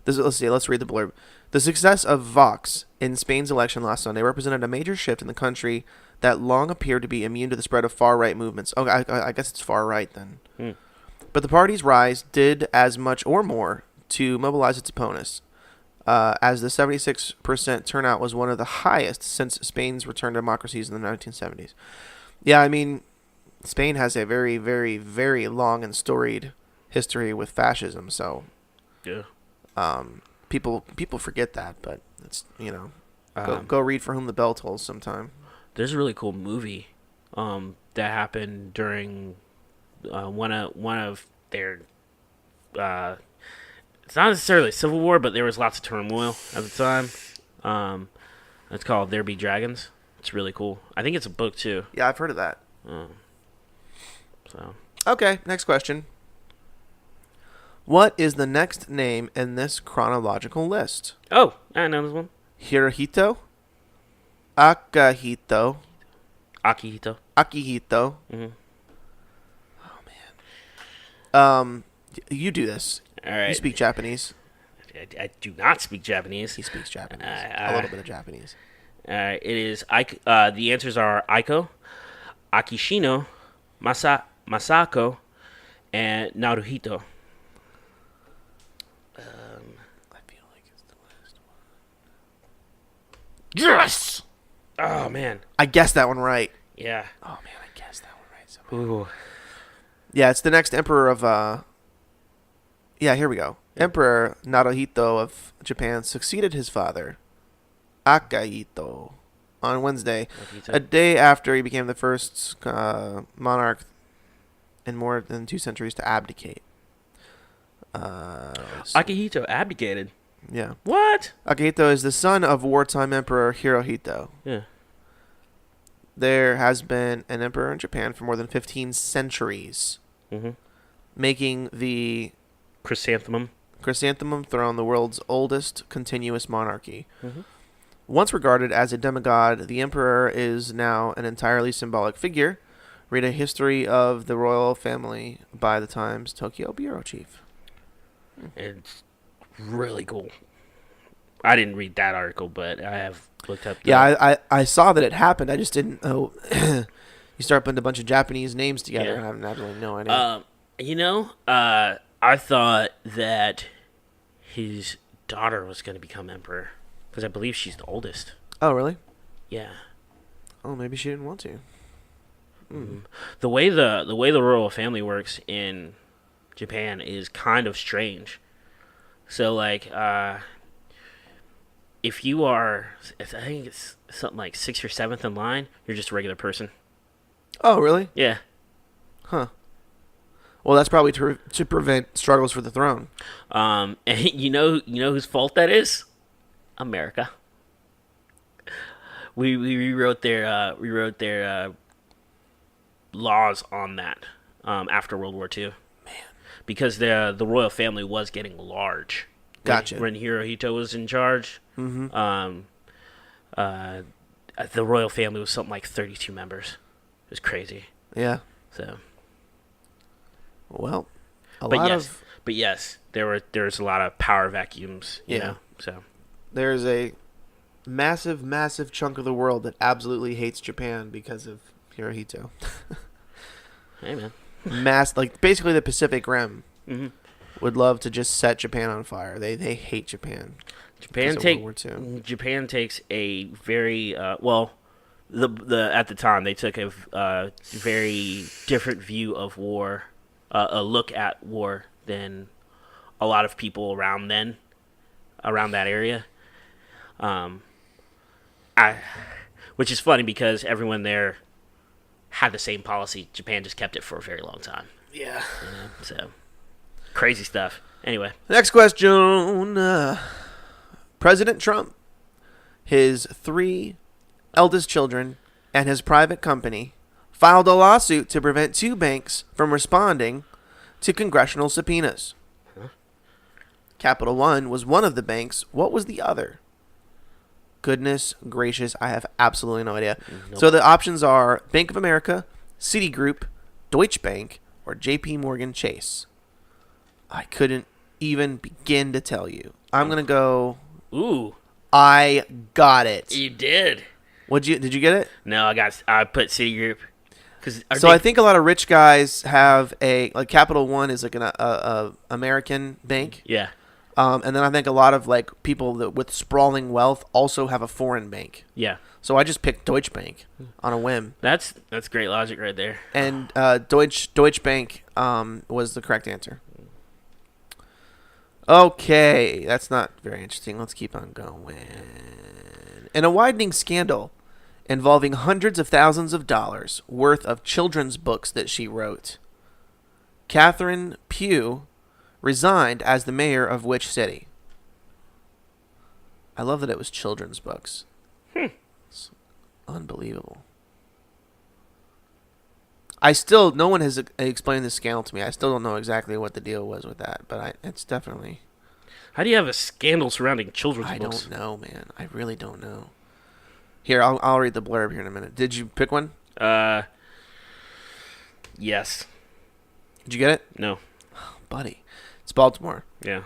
Let's see. Let's read the blurb. The success of Vox in Spain's election last Sunday represented a major shift in the country that long appeared to be immune to the spread of far-right movements. Oh, I guess it's far-right then. But the party's rise did as much or more to mobilize its opponents, as the 76% turnout was one of the highest since Spain's return to democracies in the 1970s. Yeah, I mean, Spain has a very, very, very long and storied history with fascism, so yeah. People forget that, but it's go read For Whom the Bell Tolls sometime. There's a really cool movie that happened during one of their it's not necessarily a civil war, but there was lots of turmoil at the time. It's called There Be Dragons. It's really cool. I think it's a book too. Yeah, I've heard of that. So okay, next question. What is the next name in this chronological list? Oh, I know this one. Hirohito, Akihito, Akihito. Mm-hmm. Oh man. You do this. All right. You speak Japanese. I do not speak Japanese. He speaks Japanese. A little bit of Japanese. It is. The answers are Aiko, Akishino, Masako, and Naruhito. I feel like it's the last one. Yes! Oh, man. I guessed that one right. Yeah. Oh, man, I guessed that one right. Ooh. Yeah, it's the next emperor of... Yeah, here we go. Yeah. Emperor Naruhito of Japan succeeded his father, Akihito, on Wednesday, a day after he became the first monarch in more than 2 centuries to abdicate. Akihito abdicated. Yeah. What? Akihito is the son of wartime Emperor Hirohito. Yeah. there has been an emperor in Japan for more than 15 centuries, Mm-hmm. making the Chrysanthemum. Chrysanthemum throne the world's oldest continuous monarchy. Mm-hmm. Once regarded as a demigod, the emperor is now an entirely symbolic figure. Read a history of the royal family by the Times Tokyo bureau chief. It's really cool. I didn't read that article, but I have looked up. I saw that it happened. I just didn't know. You start putting a bunch of Japanese names together, and I have absolutely no idea. I thought that his daughter was going to become emperor because I believe she's the oldest. Oh, really? Yeah. Oh, maybe she didn't want to. The way the royal family works in Japan is kind of strange. So like, if you are, I think it's something like 6th or 7th in line, you're just a regular person. Oh, really? Yeah. Huh. Well, that's probably to prevent struggles for the throne. And you know whose fault that is? America. We rewrote their laws on that after World War II. Man, because the royal family was getting large. Gotcha. When Hirohito was in charge, the royal family was something like 32 members. It was crazy. Yeah. So. Well, But yes, there's a lot of power vacuums. You know, so there's a massive, massive chunk of the world that absolutely hates Japan because of Hirohito. Hey man, like basically the Pacific Rim would love to just set Japan on fire. They hate Japan. Japan takes a very the at the time they took a very different view of war. A look at war than a lot of people around that area. Which is funny because everyone there had the same policy. Japan just kept it for a very long time. Yeah. So, crazy stuff. Anyway. Next question. President Trump, his 3 eldest children, and his private company filed a lawsuit to prevent 2 banks from responding to congressional subpoenas. Huh? Capital One was one of the banks. What was the other? Goodness gracious, I have absolutely no idea. Nope. So the options are Bank of America, Citigroup, Deutsche Bank, or JP Morgan Chase. I couldn't even begin to tell you. I'm going to go... Ooh. I got it. You did. Did you get it? No, I put Citigroup. I think a lot of rich guys have like Capital One is like an American bank. Yeah. And then I think a lot of like people with sprawling wealth also have a foreign bank. Yeah. So I just picked Deutsche Bank on a whim. That's great logic right there. And Deutsche Bank was the correct answer. Okay, that's not very interesting. Let's keep on going. In a widening scandal involving hundreds of thousands of dollars worth of children's books that she wrote, Catherine Pugh resigned as the mayor of which city? I love that it was children's books. It's unbelievable. No one has explained this scandal to me. I still don't know exactly what the deal was with that, but it's definitely... How do you have a scandal surrounding children's books? I don't know, man. I really don't know. Here, I'll read the blurb here in a minute. Did you pick one? Yes. Did you get it? No. Oh, buddy. It's Baltimore. Yeah.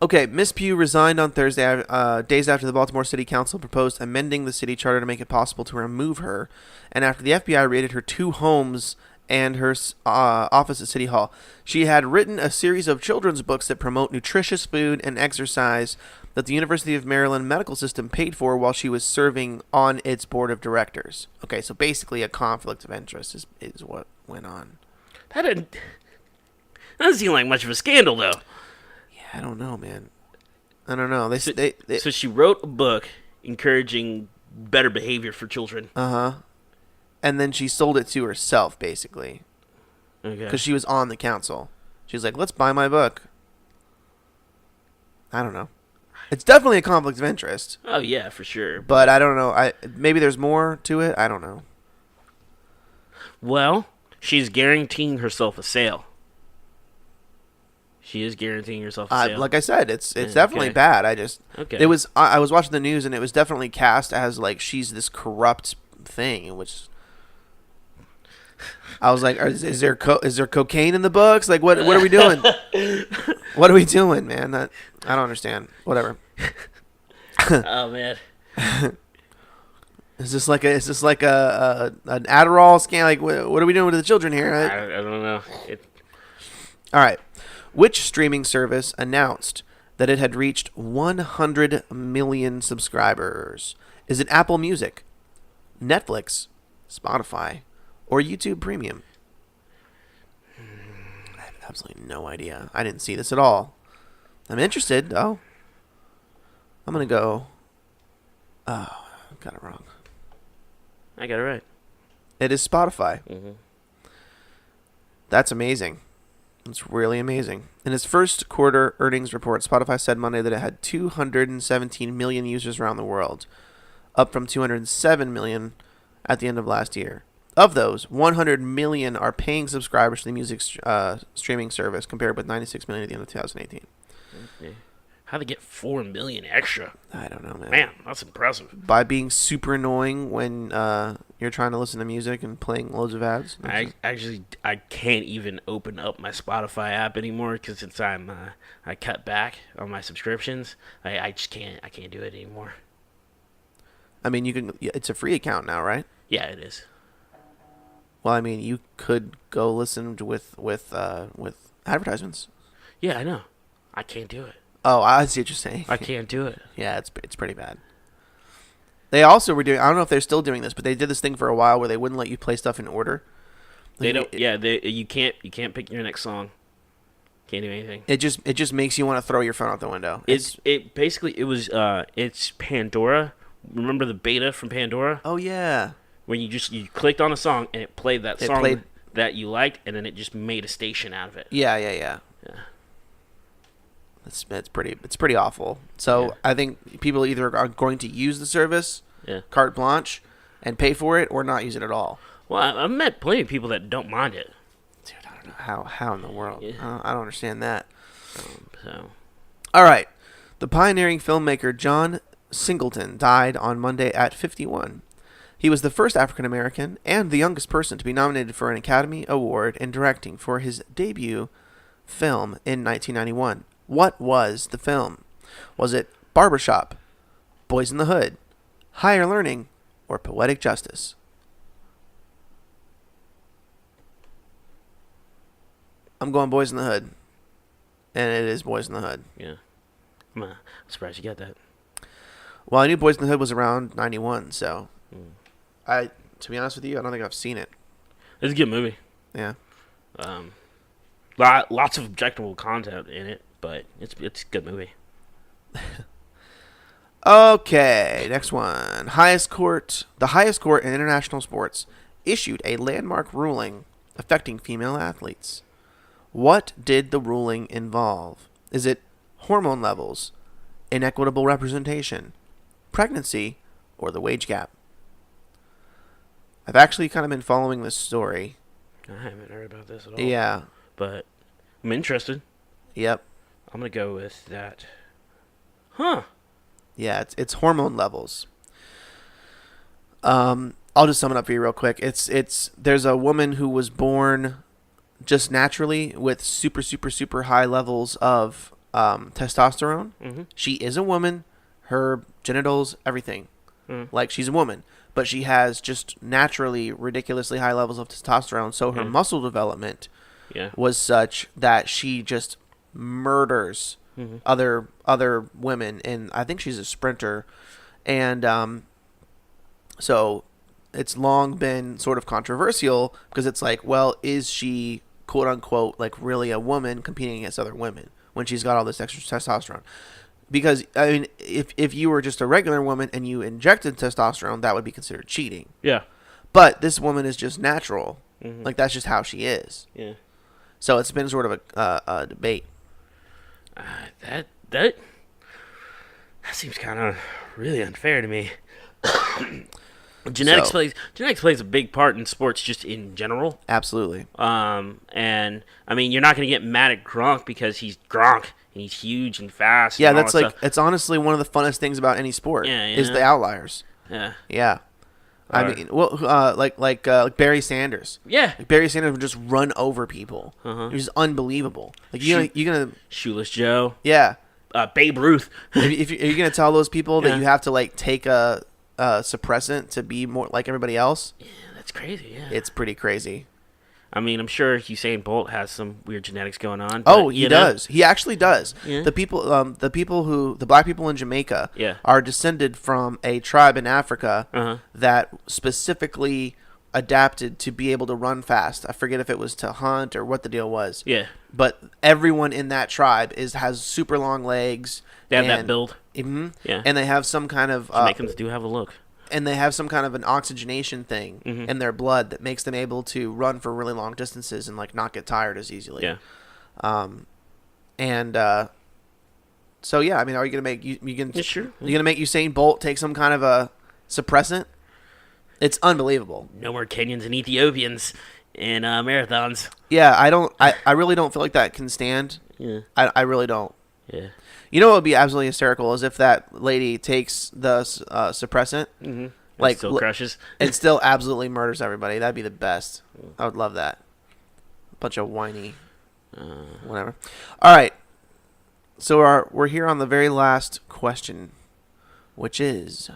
Okay, Miss Pugh resigned on Thursday, days after the Baltimore City Council proposed amending the city charter to make it possible to remove her, and after the FBI raided her 2 homes and her office at City Hall. She had written a series of children's books that promote nutritious food and exercise that the University of Maryland medical system paid for while she was serving on its board of directors. Okay, so basically a conflict of interest is what went on. That doesn't seem like much of a scandal, though. Yeah, I don't know, man. I don't know. So she wrote a book encouraging better behavior for children. Uh-huh. And then she sold it to herself, basically. Okay. Because she was on the council. She was like, let's buy my book. I don't know. It's definitely a conflict of interest. Oh yeah, for sure. But I don't know. Maybe there's more to it. I don't know. Well, she's guaranteeing herself a sale. She is guaranteeing herself a sale. Like I said, it's definitely bad. It was I was watching the news and it was definitely cast as like she's this corrupt thing, which I was like, is there cocaine in the books? Like what are we doing? What are we doing, man? I don't understand. Whatever. Oh man. Is this like an Adderall scan? Like what are we doing to the children here? I don't know. All right. Which streaming service announced that it had reached 100 million subscribers? Is it Apple Music, Netflix, Spotify, or YouTube Premium? I have absolutely no idea. I didn't see this at all. I'm interested, though. I'm going to go... Oh, I got it wrong. I got it right. It is Spotify. Mm-hmm. That's amazing. It's really amazing. In its first quarter earnings report, Spotify said Monday that it had 217 million users around the world, up from 207 million at the end of last year. Of those, 100 million are paying subscribers to the music streaming service, compared with 96 million at the end of 2018. Okay. How'd they get 4 million extra? I don't know, man. Man, that's impressive. By being super annoying when you're trying to listen to music and playing loads of ads. I can't even open up my Spotify app anymore because since I cut back on my subscriptions, I just can't. I can't do it anymore. I mean, you can. It's a free account now, right? Yeah, it is. Well, I mean, you could go listen to with advertisements. Yeah, I know. I can't do it. Oh, I see what you're saying. I can't do it. Yeah, it's pretty bad. They also were doing. I don't know if they're still doing this, but they did this thing for a while where they wouldn't let you play stuff in order. They don't. Yeah, you can't pick your next song. Can't do anything. It just makes you want to throw your phone out the window. It's Pandora. Remember the beta from Pandora? Oh yeah. When you clicked on a song and it played that song that you liked, and then it just made a station out of it. Yeah. It's pretty awful. So yeah. I think people either are going to use the service, carte blanche, and pay for it, or not use it at all. Well, I've met plenty of people that don't mind it. Dude, I don't know how in the world. Yeah. I don't understand that. All right, the pioneering filmmaker John Singleton died on Monday at 51. He was the first African American and the youngest person to be nominated for an Academy Award in directing for his debut film in 1991. What was the film? Was it Barbershop, Boys in the Hood, Higher Learning, or Poetic Justice? I'm going Boys in the Hood. And it is Boys in the Hood. Yeah. I'm surprised you got that. Well, I knew Boys in the Hood was around 91, so... To be honest with you, I don't think I've seen it. It's a good movie. Yeah. Lots of objectionable content in it. But it's a good movie. Okay, next one. The highest court in international sports issued a landmark ruling affecting female athletes. What did the ruling involve? Is it hormone levels, inequitable representation, pregnancy, or the wage gap? I've actually kind of been following this story. I haven't heard about this at all. Yeah. But I'm interested. Yep. I'm going to go with that. Huh. Yeah, it's hormone levels. I'll just sum it up for you real quick. There's a woman who was born just naturally with super, super, super high levels of testosterone. Mm-hmm. She is a woman. Her genitals, everything. Mm. Like, she's a woman. But she has just naturally ridiculously high levels of testosterone. So her muscle development was such that she just murders other women, and I think she's a sprinter, and so it's long been sort of controversial because it's like, well, is she quote unquote like really a woman competing against other women when she's got all this extra testosterone? Because I mean, if you were just a regular woman and you injected testosterone, that would be considered cheating. Yeah, but this woman is just natural, like that's just how she is. Yeah. So it's been sort of a debate. That seems kind of really unfair to me. Genetics plays a big part in sports just in general. Absolutely. And I mean, you're not going to get mad at Gronk because he's Gronk and he's huge and fast. Yeah, and all that's that like stuff. it's honestly one of the funnest things about any sport is the outliers. Yeah. Yeah. I mean, well, like Barry Sanders. Yeah. Like Barry Sanders would just run over people. It was unbelievable. Like you're gonna Shoeless Joe. Yeah. Babe Ruth. if you're gonna tell those people that you have to like take a suppressant to be more like everybody else. Yeah, that's crazy. Yeah. It's pretty crazy. I mean, I'm sure Usain Bolt has some weird genetics going on. Oh, he does. He actually does. Yeah. The black people in Jamaica are descended from a tribe in Africa that specifically adapted to be able to run fast. I forget if it was to hunt or what the deal was. Yeah. But everyone in that tribe has super long legs. They have that build. Mm-hmm. Yeah. And they have some kind of Jamaicans do have a look. And they have some kind of an oxygenation thing in their blood that makes them able to run for really long distances and like not get tired as easily. Yeah. So yeah, I mean, are you gonna make Sure. You gonna make Usain Bolt take some kind of a suppressant? It's unbelievable. No more Kenyans and Ethiopians in marathons. Yeah, I really don't feel like that can stand. Yeah. I really don't. Yeah. You know what would be absolutely hysterical is if that lady takes the suppressant, like still crushes, and still absolutely murders everybody. That'd be the best. I would love that. Bunch of whiny, whatever. All right, so we're here on the very last question, which is,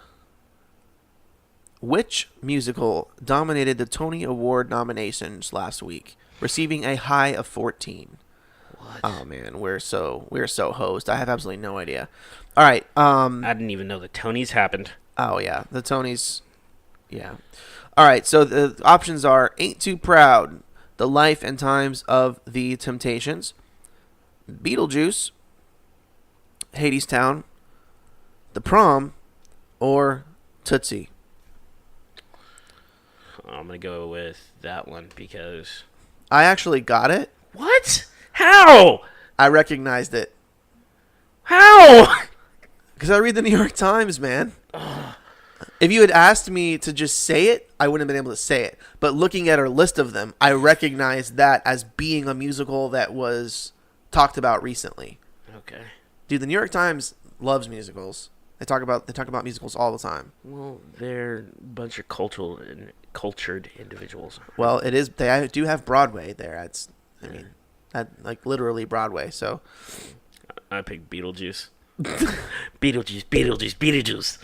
which musical dominated the Tony Award nominations last week, receiving a high of 14? What? Oh man, we're so hosed. I have absolutely no idea. All right. I didn't even know the Tonys happened. Oh yeah, the Tonys. Yeah. All right. So the options are "Ain't Too Proud," "The Life and Times of the Temptations," "Beetlejuice," "Hadestown," "The Prom," or "Tootsie." I'm gonna go with that one because I actually got it. What? How? I recognized it. How? Because I read the New York Times, man. If you had asked me to just say it, I wouldn't have been able to say it. But looking at our list of them, I recognized that as being a musical that was talked about recently. Okay. Dude, the New York Times loves musicals. They talk about musicals all the time. Well, they're a bunch of cultured individuals. Well, it is. They do have Broadway there. Like literally Broadway. So I picked Beetlejuice. Beetlejuice.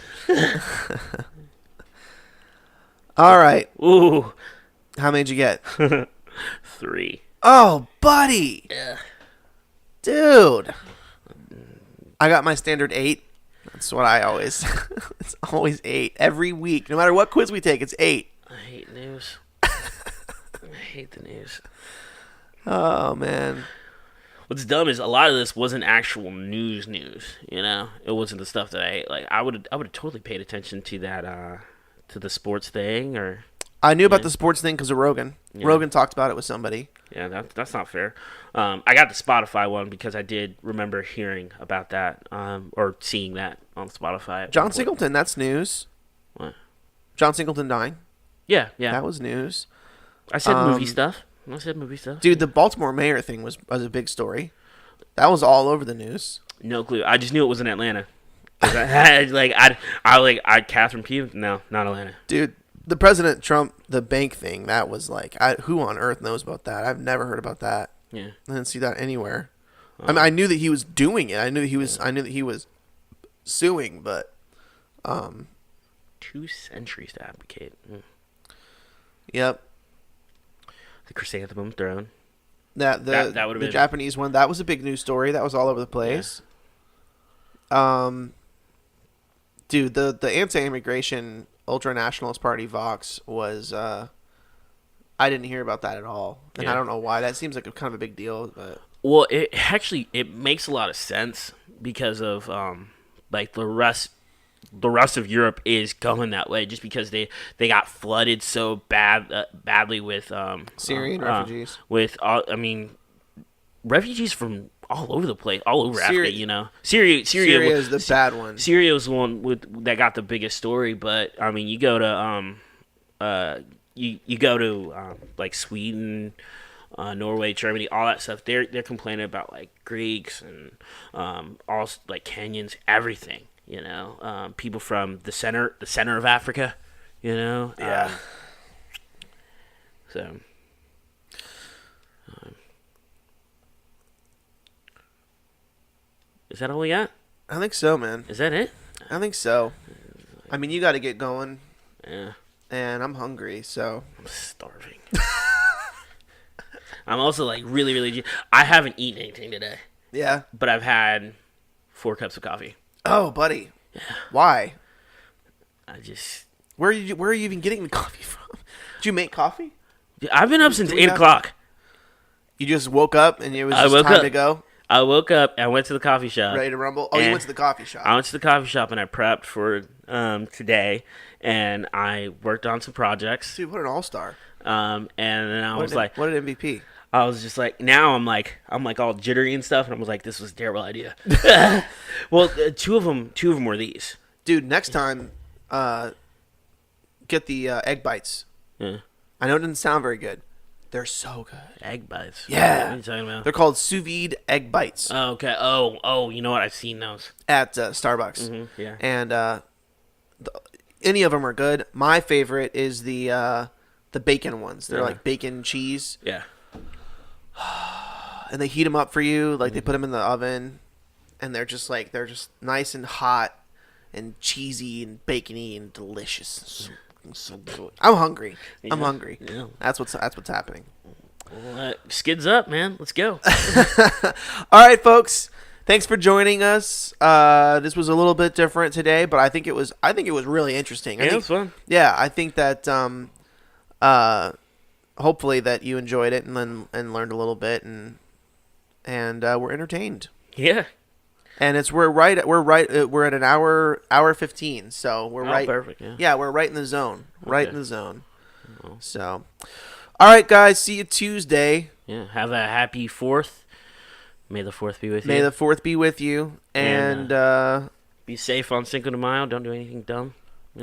All right. Ooh. How many did you get? 3. Oh, buddy. Yeah. Dude. I got my standard 8. That's what I always... It's always 8. Every week. No matter what quiz we take, it's 8. I hate news. I hate the news. Oh, man. What's dumb is a lot of this wasn't actual news, you know? It wasn't the stuff that I would have totally paid attention to that, to the sports thing, or... I knew about the sports thing because of Rogan. Yeah. Rogan talked about it with somebody. Yeah, that's not fair. I got the Spotify one because I did remember hearing about that, or seeing that on Spotify. John Singleton, that's news. What? John Singleton dying. Yeah. That was news. I said movie stuff. Dude, the Baltimore mayor thing was a big story. That was all over the news. No clue. I just knew it was in Atlanta. I Catherine Pugh. No, not Atlanta. Dude, the President Trump, the bank thing, that was like, who on earth knows about that? I've never heard about that. Yeah. I didn't see that anywhere. I mean, I knew that he was doing it. I knew that he was suing, but 2 centuries to advocate. Yep. The chrysanthemum throne. That would have been the Japanese one. That was a big news story. That was all over the place. Yeah. Dude, the anti-immigration ultra-nationalist party Vox was. I didn't hear about that at all, and I don't know why. That seems like kind of a big deal, but. Well, it makes a lot of sense because of like the rest of Europe is going that way just because they got flooded so badly with Syrian refugees. Refugees from all over the place, all over Syria- Africa. Syria is the bad one. Syria's the one that got the biggest story, but I mean, you go to you go to like Sweden, Norway, Germany, all that stuff. They're complaining about like Greeks and all like Kenyans, everything. People from the center of Africa. Yeah. So. Is that all we got? I think so, man. Is that it? I think so. I mean, you got to get going. Yeah. And I'm hungry, so. I'm starving. I'm also like really, really. I haven't eaten anything today. Yeah. But I've had 4 cups of coffee. Oh, buddy. Yeah. Why? I just. Where are you even getting the coffee from? Did you make coffee? I've been up since 8 o'clock. You just woke up and it was just time to go? I woke up and I went to the coffee shop. Ready to rumble? Oh, you went to the coffee shop. I went to the coffee shop and I prepped for today, and I worked on some projects. Dude, what an all-star. And then I was like, what an MVP. I was just like, now I'm like all jittery and stuff, and I was like, this was a terrible idea. Well, two of them were these. Dude, next time, get the egg bites. Yeah. I know it didn't sound very good. They're so good. Egg bites. Yeah. What are you talking about? They're called sous vide egg bites. Oh, okay. Oh, you know what? I've seen those. At Starbucks. Mm-hmm, yeah. And any of them are good. My favorite is the bacon ones. They're like bacon cheese. Yeah. And they heat them up for you. Like they put them in the oven. And they're just nice and hot and cheesy and bacony and delicious. So good. I'm hungry. Yeah. I'm hungry. Yeah. That's what's happening. Well, skids up, man. Let's go. All right, folks. Thanks for joining us. This was a little bit different today, but I think it was really interesting. It was fun. Yeah, I think that hopefully that you enjoyed it and learned a little bit and were entertained. Yeah. And we're at an hour 15, so we're right. Perfect. Yeah. Yeah, we're right in the zone. Right Okay. in the zone. So, all right, guys. See you Tuesday. Yeah. Have a happy 4th. May the 4th be with you. May the 4th be with you, and be safe on Cinco de Mayo. Don't do anything dumb.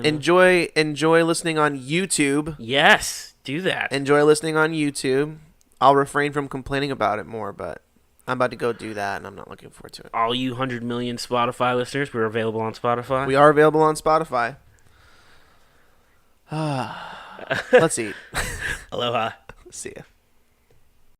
enjoy listening on YouTube. Yes, do that. Enjoy listening on YouTube. I'll refrain from complaining about it more, but I'm about to go do that, and I'm not looking forward to it. All you 100 million Spotify listeners, we're available on Spotify. We are available on Spotify. Let's eat. Aloha. See ya.